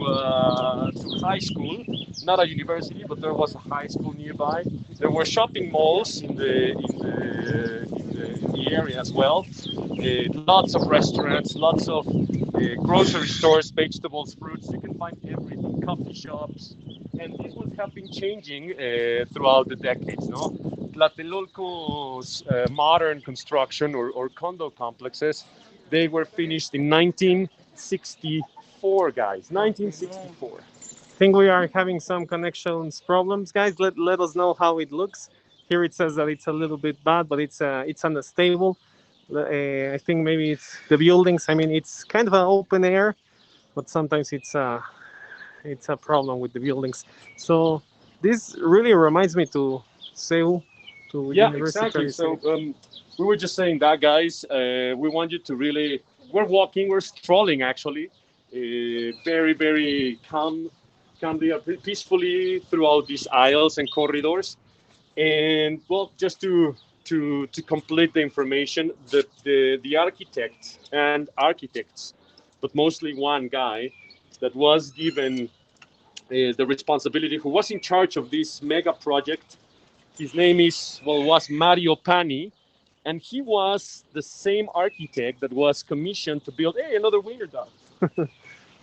high school. Not a university, but there was a high school nearby. There were shopping malls in the area as well. Lots of restaurants, lots of grocery stores, vegetables, fruits. You can find everything. Coffee shops, and this would have been changing throughout the decades. No, Tlatelolco's modern construction or condo complexes, they were finished in 1964, guys. 1964. Think we are having some connections problems, guys. Let us know how it looks. Here it says that it's a little bit bad, but it's unstable. I think maybe it's the buildings. I mean, it's kind of an open air, but sometimes it's a problem with the buildings. So this really reminds me to Seoul, to Yeah, University. exactly. So we were just saying that, guys. We want you to really. We're walking. We're strolling, actually. Very, very calmly, peacefully throughout these aisles and corridors. And well, just to complete the information, the architect and architects, but mostly one guy that was given the responsibility, who was in charge of this mega project. His name was Mario Pani, and he was the same architect that was commissioned to build another wiener dog.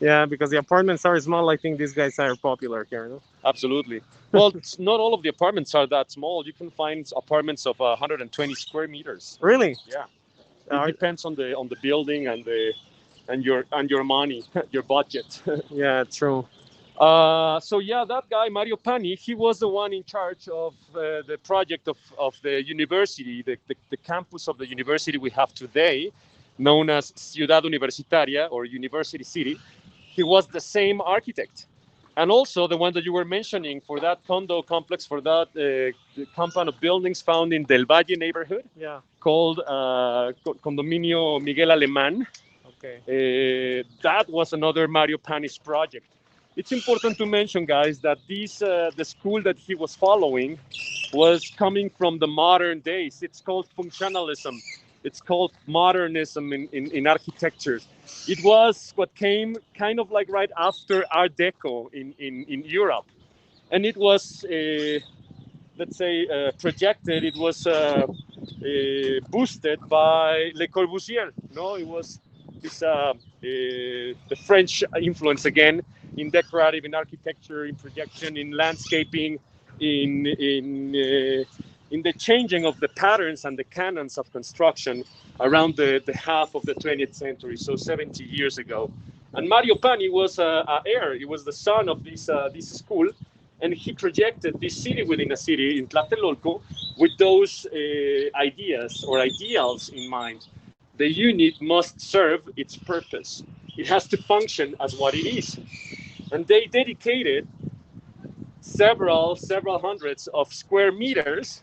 Yeah, because the apartments are small. I think these guys are popular here. No? Absolutely. Well, not all of the apartments are that small. You can find apartments of 120 square meters. Really? Yeah. It depends on the building and your money, your budget. Yeah, true. So yeah, that guy Mario Pani, he was the one in charge of the project of the university, the campus of the university we have today, known as Ciudad Universitaria or University City. He was the same architect, and also the one that you were mentioning for that condo complex, for that compound of buildings found in Del Valle neighborhood. Yeah. Called Condominio Miguel Alemán. Okay. That was another Mario Pani's project. It's important to mention, guys, that the school that he was following was coming from the modern days. It's called functionalism. It's called modernism in architecture. It was what came kind of like right after Art Deco in Europe. And it was, let's say, projected, it was boosted by Le Corbusier. No, it was the French influence again in decorative, in architecture, in projection, in landscaping, in the changing of the patterns and the canons of construction around the half of the 20th century, so 70 years ago. And Mario Pani was an heir. He was the son of this school, and he projected this city within a city in Tlatelolco with those ideas or ideals in mind. The unit must serve its purpose. It has to function as what it is. And they dedicated several hundreds of square meters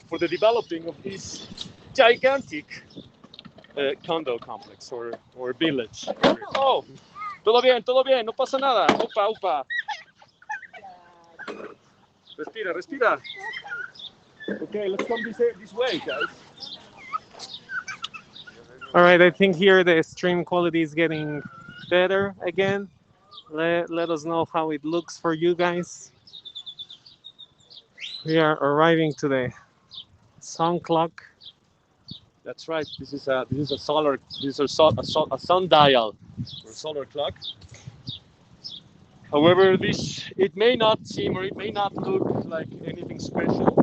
for the developing of this gigantic condo complex or village. Oh, todo bien, no pasa nada. Upa. Respira. Okay, let's come this way, guys. All right, I think here the stream quality is getting better again. Let us know how it looks for you guys. We are arriving to the sun clock. That's right. This is a sundial or solar clock. However, it may not seem or it may not look like anything special.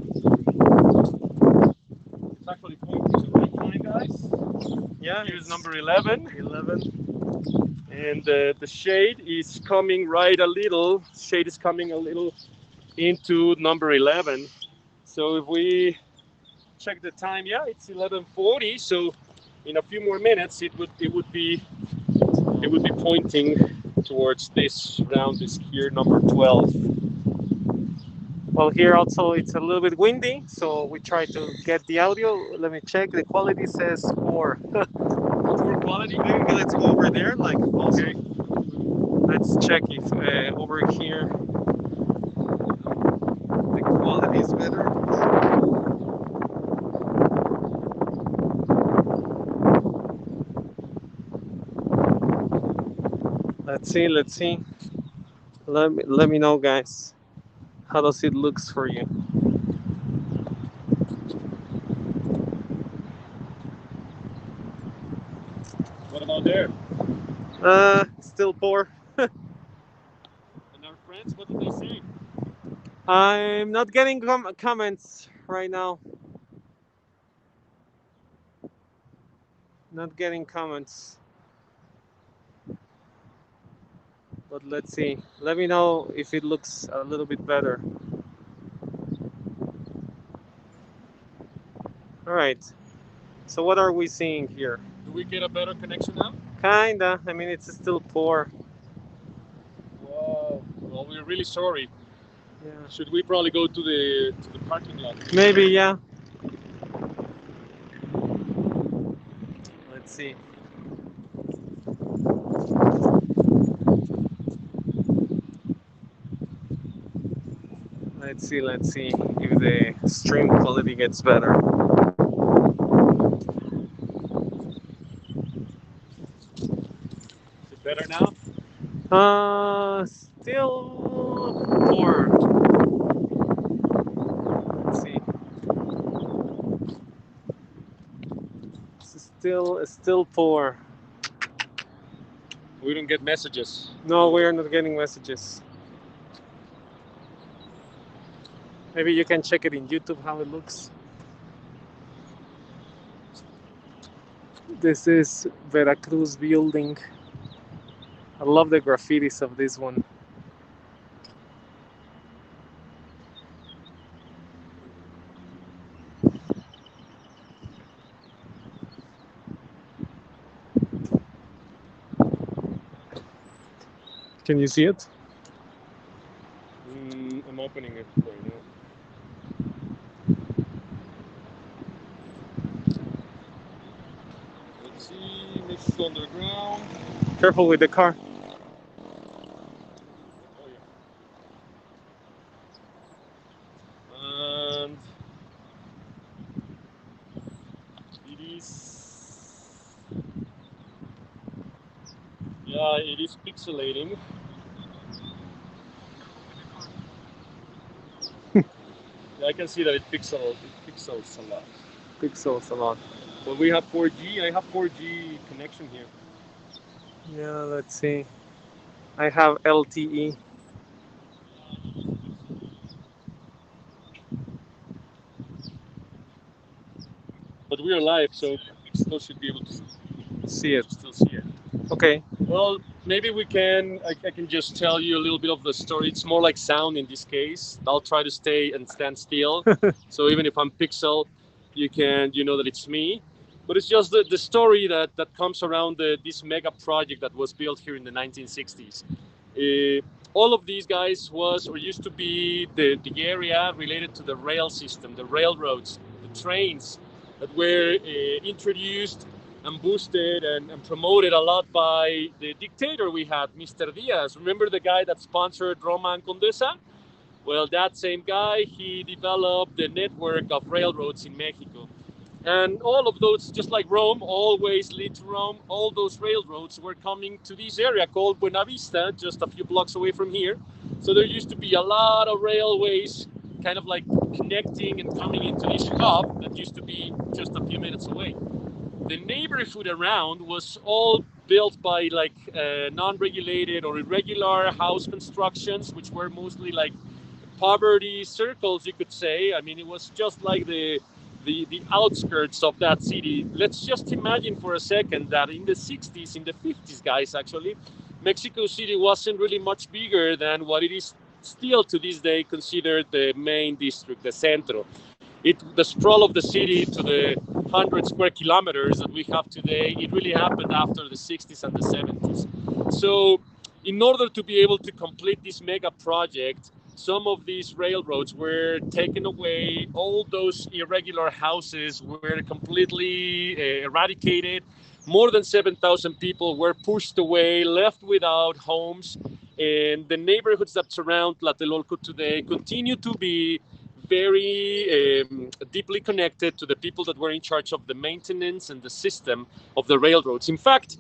It's actually pointing to the right line, guys. Yeah, here's number 11. 11. And the shade is coming a little into number 11. So if we check the time, yeah, it's 11:40. So in a few more minutes, it would be pointing towards this round, this here number 12. Well, here also it's a little bit windy, so we try to get the audio. Let me check. The quality says 4. Poor quality. Maybe let's go over there. Like, also, Okay. let's check if over here the quality is better. Let's see. Let's see. Let me know, guys. How does it looks for you? What about there? Still poor. And our friends, what did they say? I'm not getting comments right now. Not getting comments. But let's see. Let me know if it looks a little bit better. All right. So what are we seeing here? Do we get a better connection now? Kinda. I mean, it's still poor. Wow. Well, we're really sorry. Yeah. Should we probably go to the parking lot? Maybe, yeah. Let's see. Let's see if the stream quality gets better. Is it better now? Still poor. Let's see. Still poor. We don't get messages. No, we are not getting messages. Maybe you can check it in YouTube how it looks. This is Veracruz building. I love the graffitis of this one. Can you see it? I'm opening it right now. Let's see. Mexico underground. Careful with the car. Oh yeah. And it is. Yeah, it is pixelating. Yeah, I can see that it pixels a lot. Pixels a lot. But we have 4G. I have 4G connection here. Yeah, let's see. I have LTE. But we are live, so still should be able to See it. still see it. Okay. Well, maybe we can. I can just tell you a little bit of the story. It's more like sound in this case. I'll try to stay and stand still. So even if I'm pixel, you know that it's me. But it's just the story that comes around this mega project that was built here in the 1960s. All of these guys was or used to be the area related to the rail system, the railroads, the trains that were introduced and boosted and promoted a lot by the dictator we had, Mr. Diaz. Remember the guy that sponsored Roma and Condesa? Well, that same guy, he developed the network of railroads in Mexico. And all of those, just like Rome, always lead to Rome, all those railroads were coming to this area called Buena Vista, just a few blocks away from here. So there used to be a lot of railways kind of like connecting and coming into this hub that used to be just a few minutes away. The neighborhood around was all built by like non-regulated or irregular house constructions, which were mostly like poverty circles, you could say. I mean, it was just like the outskirts of that city. Let's just imagine for a second that in the 60s, in the 50s, guys, actually, Mexico City wasn't really much bigger than what it is still to this day considered the main district, the centro. The sprawl of the city to the 100 square kilometers that we have today, it really happened after the 60s and the 70s. So in order to be able to complete this mega project, some of these railroads were taken away. All those irregular houses were completely eradicated. More than 7,000 people were pushed away, left without homes. And the neighborhoods that surround Tlatelolco today continue to be very deeply connected to the people that were in charge of the maintenance and the system of the railroads. In fact,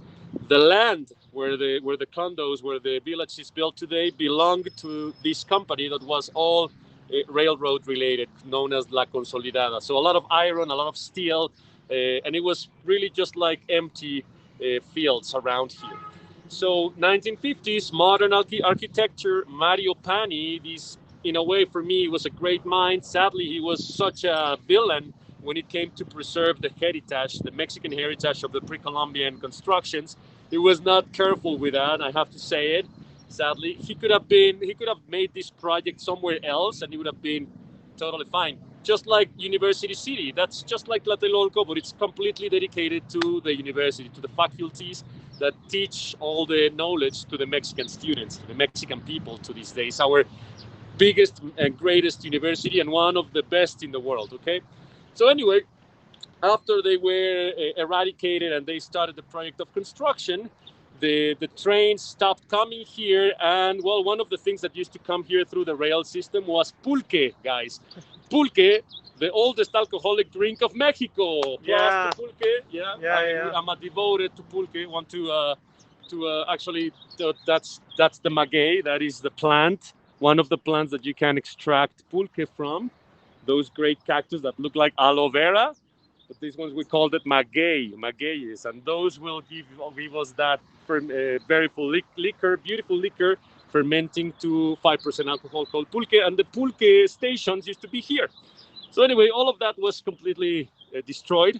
the land where the condos, where the village is built today, belonged to this company that was all railroad related, known as La Consolidada. So a lot of iron, a lot of steel, and it was really just like empty fields around here. So 1950s, modern architecture, Mario Pani, this in a way for me was a great mind. Sadly, he was such a villain when it came to preserve the heritage, the Mexican heritage of the pre-Columbian constructions. He was not careful with that, I have to say it. Sadly, he could have made this project somewhere else, and it would have been totally fine. Just like University City, that's just like Tlatelolco, but it's completely dedicated to the university, to the faculties that teach all the knowledge to the Mexican students, to the Mexican people to these days. Our biggest and greatest university, and one of the best in the world. Okay, so anyway, after they were eradicated and they started the project of construction, the trains stopped coming here. And well, one of the things that used to come here through the rail system was pulque, guys. Pulque, the oldest alcoholic drink of Mexico. Yeah. Pulque, yeah. I'm a devoted to pulque. Want to actually, that's the maguey. That is the plant, one of the plants that you can extract pulque from. Those great cactus that look like aloe vera, but these ones we called it magueyes, and those will give us that very full liquor, beautiful liquor, fermenting to 5% alcohol called pulque, and the pulque stations used to be here. So anyway, all of that was completely destroyed,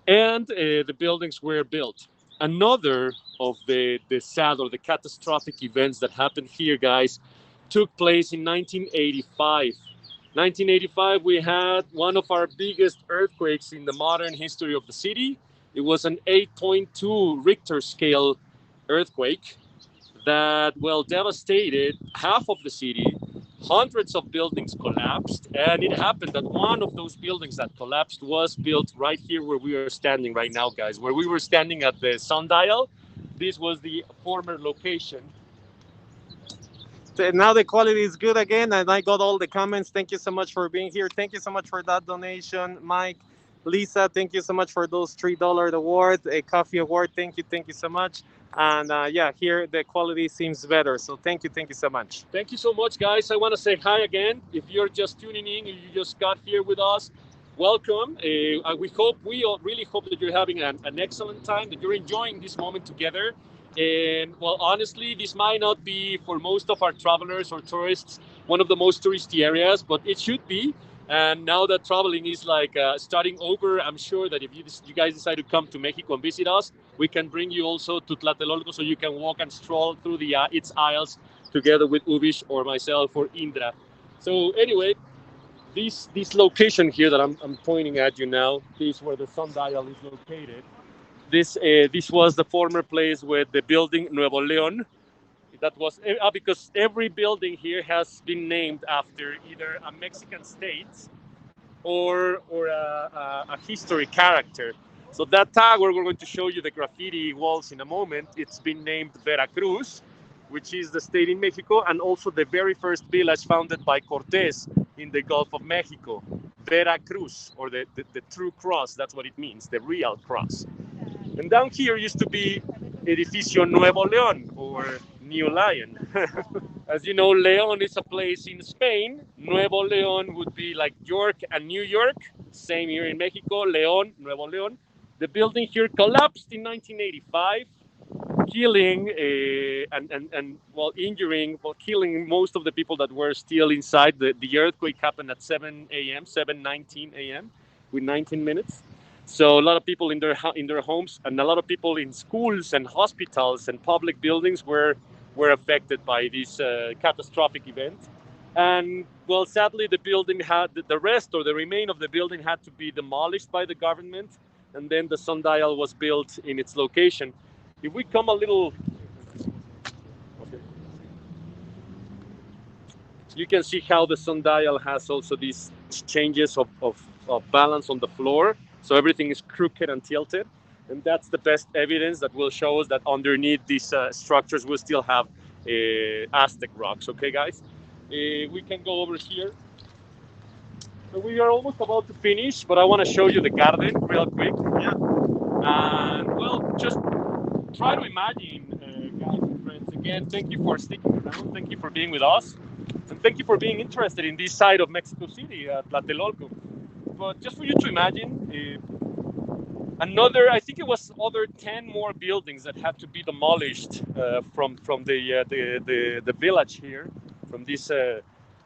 and the buildings were built. Another of the sad or the catastrophic events that happened here, guys, took place in 1985. 1985, we had one of our biggest earthquakes in the modern history of the city. It was an 8.2 Richter scale earthquake that, well, devastated half of the city. Hundreds of buildings collapsed, and it happened that one of those buildings that collapsed was built right here where we are standing right now, guys. Where we were standing at the sundial, this was the former location. Now the quality is good again, and I got all the comments. Thank you so much for being here. Thank you so much for that donation, Mike. Lisa, thank you so much for those $3 award, a coffee award. Thank you so much. And yeah, here the quality seems better. So thank you so much. Thank you so much, guys. I want to say hi again. If you're just tuning in, if you just got here with us, welcome. We all really hope that you're having an excellent time, that you're enjoying this moment together. And well, honestly, this might not be for most of our travelers or tourists one of the most touristy areas, but it should be. And now that traveling is like starting over, I'm sure that if you guys decide to come to Mexico and visit us, we can bring you also to Tlatelolco so you can walk and stroll through its aisles together with Ubish or myself or Indra. So anyway, this location here that I'm pointing at you now, this is where the sundial is located. This was the former place where the building Nuevo León. That was because every building here has been named after either a Mexican state or a history character. So that tower, we're going to show you the graffiti walls in a moment. It's been named Veracruz, which is the state in Mexico, and also the very first village founded by Cortés in the Gulf of Mexico. Veracruz, or the true cross, that's what it means, the real cross. And down here used to be Edificio Nuevo León, or New Lion. As you know, León is a place in Spain. Nuevo León would be like York and New York. Same here in Mexico, León, Nuevo León. The building here collapsed in 1985, killing and well, injuring, well, killing most of the people that were still inside. The earthquake happened at 7 a.m., 7:19 a.m. with 19 minutes. So a lot of people in their homes, and a lot of people in schools and hospitals and public buildings were affected by this catastrophic event. And well, sadly, the building had the rest or the remain of the building had to be demolished by the government, and then the sundial was built in its location. If we come a little, okay. You can see how the sundial has also these changes of balance on the floor. So everything is crooked and tilted. And that's the best evidence that will show us that underneath these structures we still have Aztec rocks. Okay, guys? We can go over here. So we are almost about to finish, but I want to show you the garden real quick. Yeah. And well, just try to imagine, guys and friends. Again, thank you for sticking around. Thank you for being with us. And thank you for being interested in this side of Mexico City, Tlatelolco. But just for you to imagine, another, I think it was other 10 more buildings that had to be demolished from the village here, from this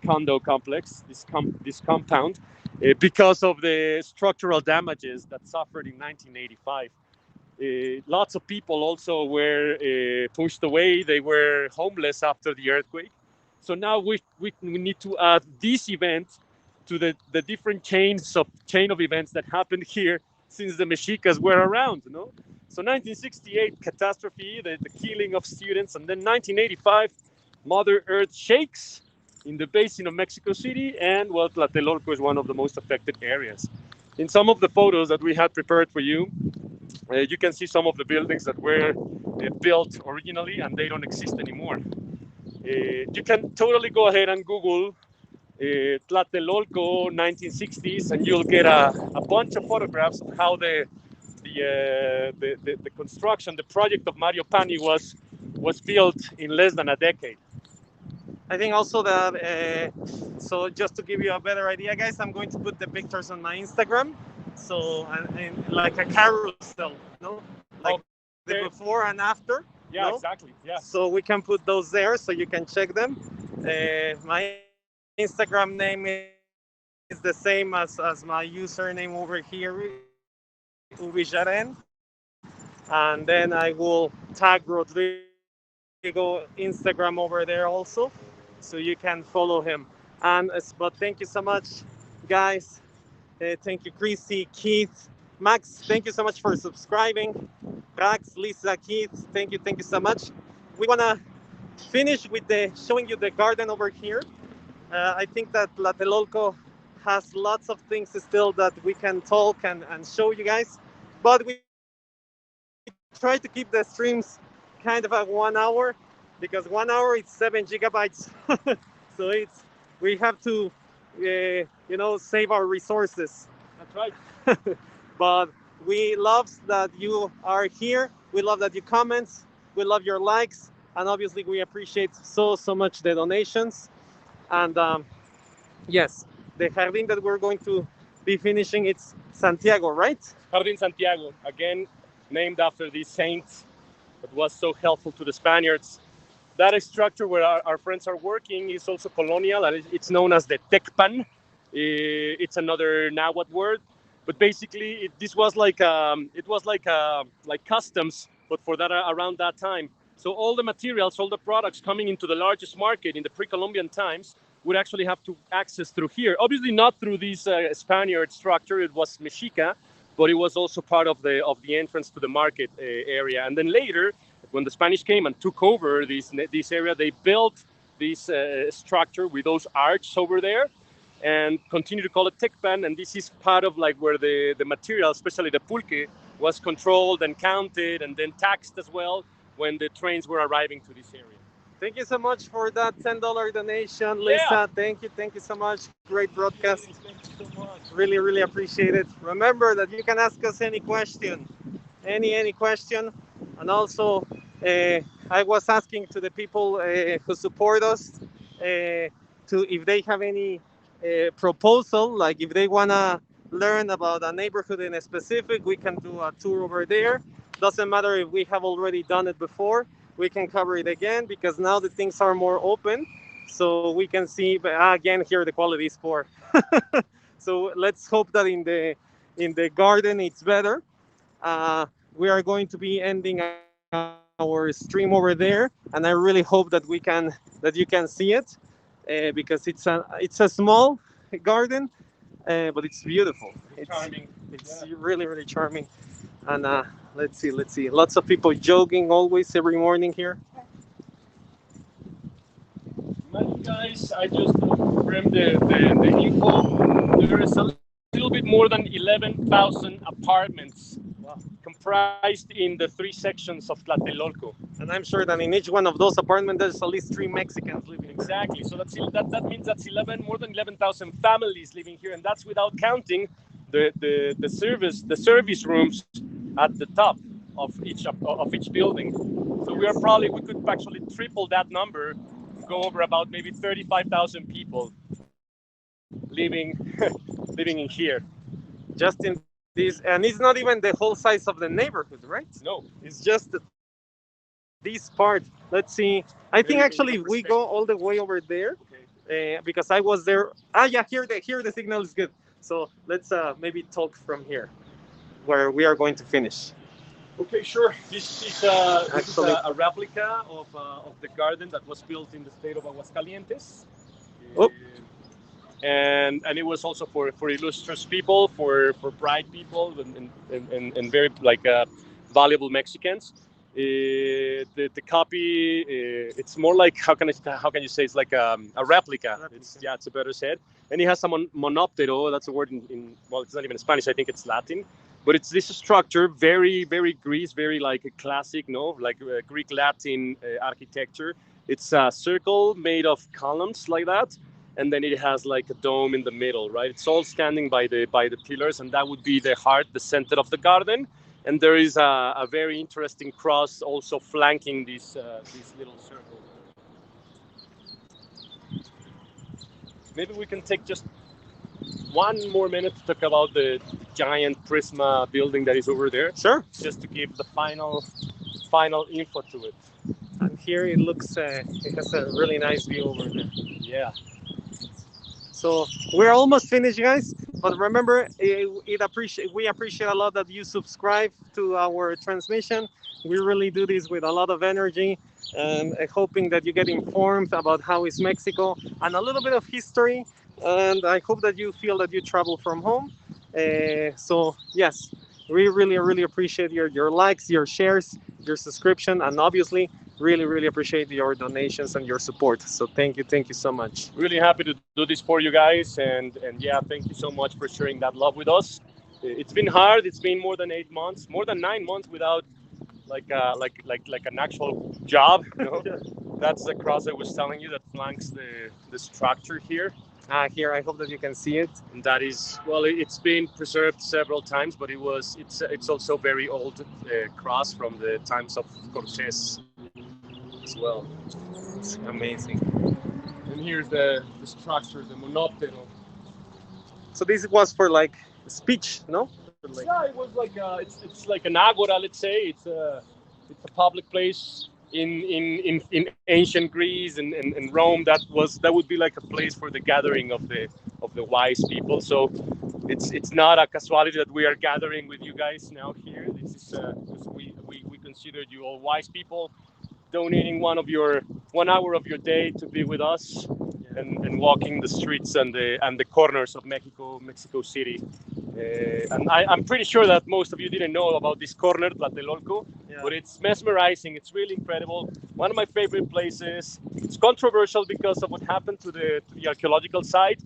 condo complex, this compound, because of the structural damages that suffered in 1985. Lots of people also were pushed away. They were homeless after the earthquake. So now we need to add this event to the different chain of events that happened here since the Mexicas were around. So 1968 catastrophe, the killing of students, and then 1985 Mother Earth shakes in the basin of Mexico City, and well, Tlatelolco is one of the most affected areas. In some of the photos that we had prepared for you, you can see some of the buildings that were built originally and they don't exist anymore. You can totally go ahead and Google Tlatelolco 1960s, and you'll get a bunch of photographs of how the construction, the project of Mario Pani was built in less than a decade. I think also that, so just to give you a better idea, guys, I'm going to put the pictures on my Instagram. So, and like a carousel, like the before and after. Yeah, exactly. Yeah. So we can put those there so you can check them. My Instagram name is the same as my username over here, Ubijaren. And then I will tag Rodrigo Instagram over there also, so you can follow him. But thank you so much, guys. Thank you, Chrissy, Keith, Max. Thank you so much for subscribing. Rax, Lisa, Keith. Thank you so much. We wanna finish with the showing you the garden over here. I think that Tlatelolco has lots of things still that we can talk and show you guys, but we try to keep the streams kind of at 1 hour, because 1 hour it's 7 GB. So we have to save our resources. That's right. But we love that you are here. We love that you comment. We love your likes, and obviously we appreciate so much the donations. And yes, the jardín that we're going to be finishing, it's Santiago, right? Jardín Santiago, again named after this saint that was so helpful to the Spaniards. That structure where our friends are working is also colonial, and it's known as the Tecpan. It's another Nahuatl word, but basically this was like like customs, but for that around that time. So all the materials, all the products coming into the largest market in the pre-Columbian times would actually have to access through here. Obviously not through this Spaniard structure. It was Mexica, but it was also part of the entrance to the market area. And then later, when the Spanish came and took over this area, they built this structure with those arches over there, and continue to call it Tecpan. And this is part of like where the material, especially the pulque, was controlled and counted and then taxed as well when the trains were arriving to this area. Thank you so much for that $10 donation, Lisa. Yeah. Thank you so much. Great broadcast. Thank you so much. Really appreciate it. Remember that you can ask us any question, any question. And also, I was asking to the people who support us to if they have any proposal, like if they wanna learn about a neighborhood in a specific, we can do a tour over there. Doesn't matter if we have already done it before. We can cover it again because now the things are more open, so we can see. But again, here the quality is poor. So let's hope that in the garden it's better. We are going to be ending our stream over there, and I really hope that you can see it because it's a small garden, but it's beautiful. Charming. It's really charming. And let's see. Lots of people jogging always every morning here. Well, guys, I just confirmed the info. There is a little bit more than 11,000 apartments comprised in the three sections of Tlatelolco. And I'm sure that in each one of those apartments, there's at least three Mexicans living. Exactly. So that means that's 11 more than 11,000 families living here, and that's without counting the service rooms at the top of each building. So we could actually triple that number, go over about maybe 35,000 people living living in here. Just in this, and it's not even the whole size of the neighborhood, right? No, It's just this part. Let's see. I think actually we go all the way over there because I was there. Ah, yeah, here the signal is good. So let's maybe talk from here, where we are going to finish. Okay, sure. This is a replica of the garden that was built in the state of Aguascalientes. Oh. And it was also for illustrious people, for bright people, and very like valuable Mexicans. The copy, it's more like how can you say, it's like a replica. It's a better said, and it has a monoptero. That's a word in well, it's not even Spanish. I think it's Latin, but it's this structure, very Greece, very like a classic, like Greek Latin architecture. It's a circle made of columns like that, and then it has like a dome in the middle, right? It's all standing by the pillars, and that would be the heart, the center of the garden. And there is a very interesting cross also flanking this little circle. Maybe we can take just one more minute to talk about the giant Prisma building that is over there. Sure. Just to give the final info to it. And here it looks, it has a really nice view over there. Yeah. So we're almost finished, guys. But remember, we appreciate a lot that you subscribe to our transmission. We really do this with a lot of energy and hoping that you get informed about how is Mexico and a little bit of history. And I hope that you feel that you travel from home. So yes, we really appreciate your likes, your shares, your subscription, and obviously really appreciate your donations and your support. So thank you so much. Really happy to do this for you guys, and yeah, thank you so much for sharing that love with us. It's been hard. It's been more than 8 months, more than 9 months without like an actual job. That's the cross I was telling you that flanks the structure here. Here, I hope that you can see it. And that is, well, it's been preserved several times, but it's also very old cross from the times of Cortés as well. It's amazing. And here's the structure, the monoptero. So this was for like speech, no? Yeah, it was like it's like an agora. Let's say it's a public place in ancient Greece and Rome. That would be like a place for the gathering of the wise people. So it's not a casualty that we are gathering with you guys now here. This is we consider you all wise people, donating 1 hour of your day to be with us and walking the streets and the corners of Mexico City. And I'm pretty sure that most of you didn't know about this corner, Tlatelolco, but it's mesmerizing. It's really incredible. One of my favorite places. It's controversial because of what happened to the archaeological site,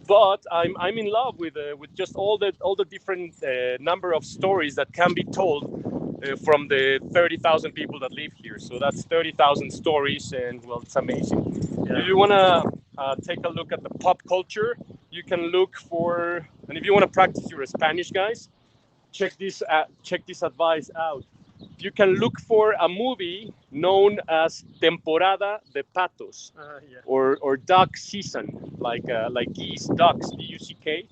but I'm in love with just all the different number of stories that can be told from the 30,000 people that live here. So that's 30,000 stories, and well, it's amazing. Yeah. If you want to take a look at the pop culture, you can look for, and if you want to practice your Spanish, guys, check this advice out. You can look for a movie known as Temporada de Patos, or duck season, like geese, ducks, D-U-C-K.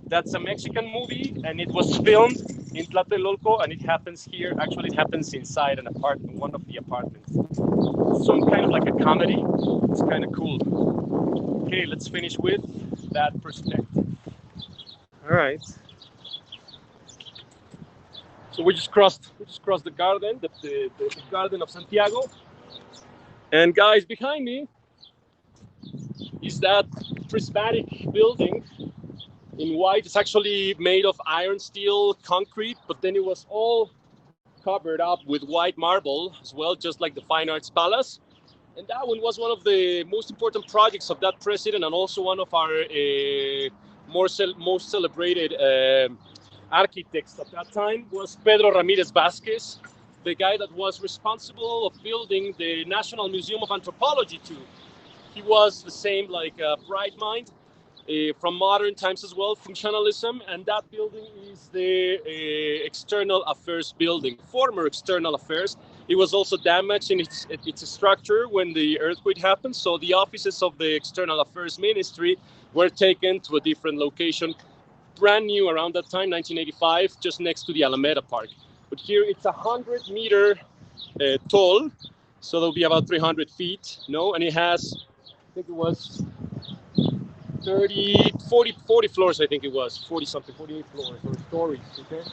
That's a Mexican movie, and it was filmed in Tlatelolco, and it happens here. Actually, it happens inside an apartment, one of the apartments. So kind of like a comedy. It's kind of cool. Okay, let's finish with that perspective. All right. So we just crossed the garden, the garden of Santiago. And guys, behind me is that prismatic building in white. It's actually made of iron, steel, concrete, but then it was all covered up with white marble as well, just like the Fine Arts Palace. And that one was one of the most important projects of that president, and also one of our most celebrated architects at that time was Pedro Ramirez Vasquez, the guy that was responsible of building the National Museum of Anthropology too. He was the same, like bright mind from modern times as well, functionalism, and that building is the external affairs building, former external affairs. It was also damaged in its structure when the earthquake happened, so the offices of the external affairs ministry were taken to a different location, brand new around that time, 1985, just next to the Alameda Park. But here it's 100-meter tall, so there'll be about 300 feet, and it has, I think it was 40 floors, I think it was, 40 something, 48 floors or stories, okay?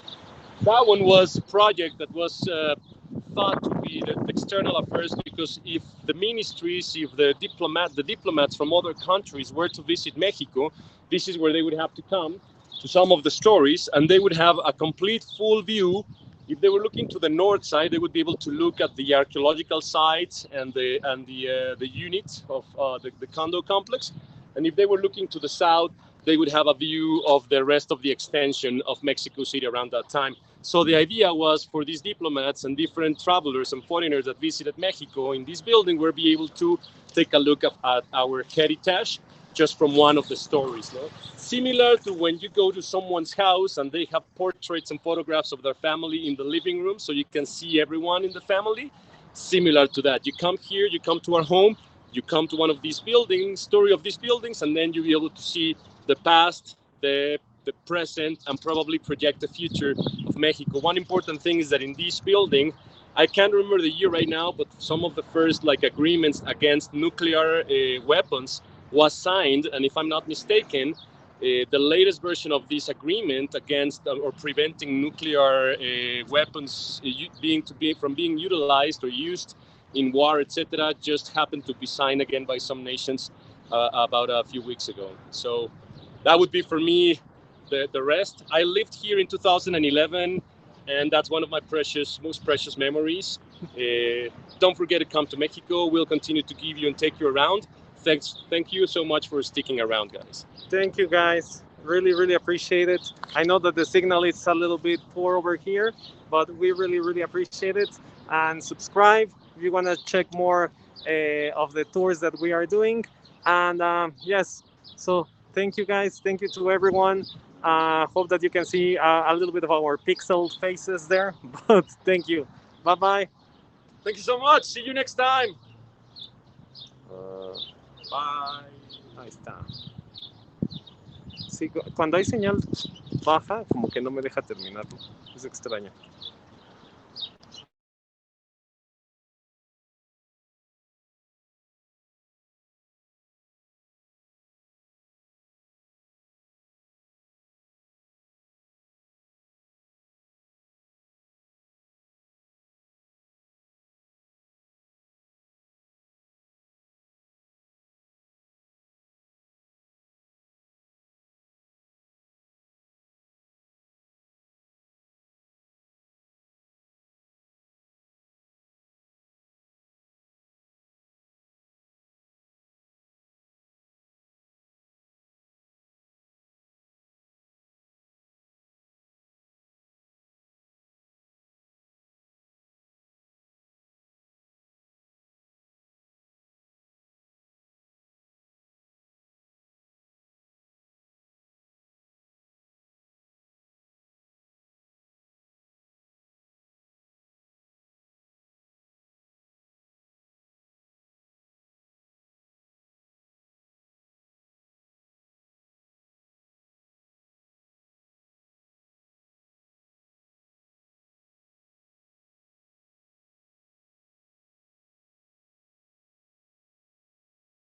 That one was a project that was thought to be the external affairs, because if the ministries, if the diplomats from other countries were to visit Mexico, this is where they would have to come to some of the stories, and they would have a complete full view. If they were looking to the north side, they would be able to look at the archaeological sites and the unit of the condo complex. And if they were looking to the south, they would have a view of the rest of the extension of Mexico City around that time. So the idea was for these diplomats and different travelers and foreigners that visited Mexico in this building were be able to take a look at our heritage just from one of the stories. No? Similar to when you go to someone's house and they have portraits and photographs of their family in the living room, so you can see everyone in the family. Similar to that, you come here, you come to our home, you come to one of these buildings, story of these buildings, and then you'll be able to see the past, the present, and probably project the future of Mexico. One important thing is that in this building, I can't remember the year right now, but some of the first agreements against nuclear weapons was signed, and if I'm not mistaken, the latest version of this agreement against or preventing nuclear weapons from being utilized or used in war, etc., just happened to be signed again by some nations about a few weeks ago. So that would be for me the rest. I lived here in 2011, and that's one of my most precious memories. Don't forget to come to Mexico. We'll continue to give you and take you around. Thank you so much for sticking around, guys. Thank you, guys. Really, really appreciate it. I know that the signal is a little bit poor over here, but we really, really appreciate it. And subscribe if you want to check more of the tours that we are doing. And yes, so thank you, guys. Thank you to everyone. Hope that you can see a little bit of our pixel faces there, but thank you. Bye-bye. Thank you so much. See you next time. Bye. Ahí está. Sí, cuando hay señal baja, como que no me deja terminarlo. Es extraño.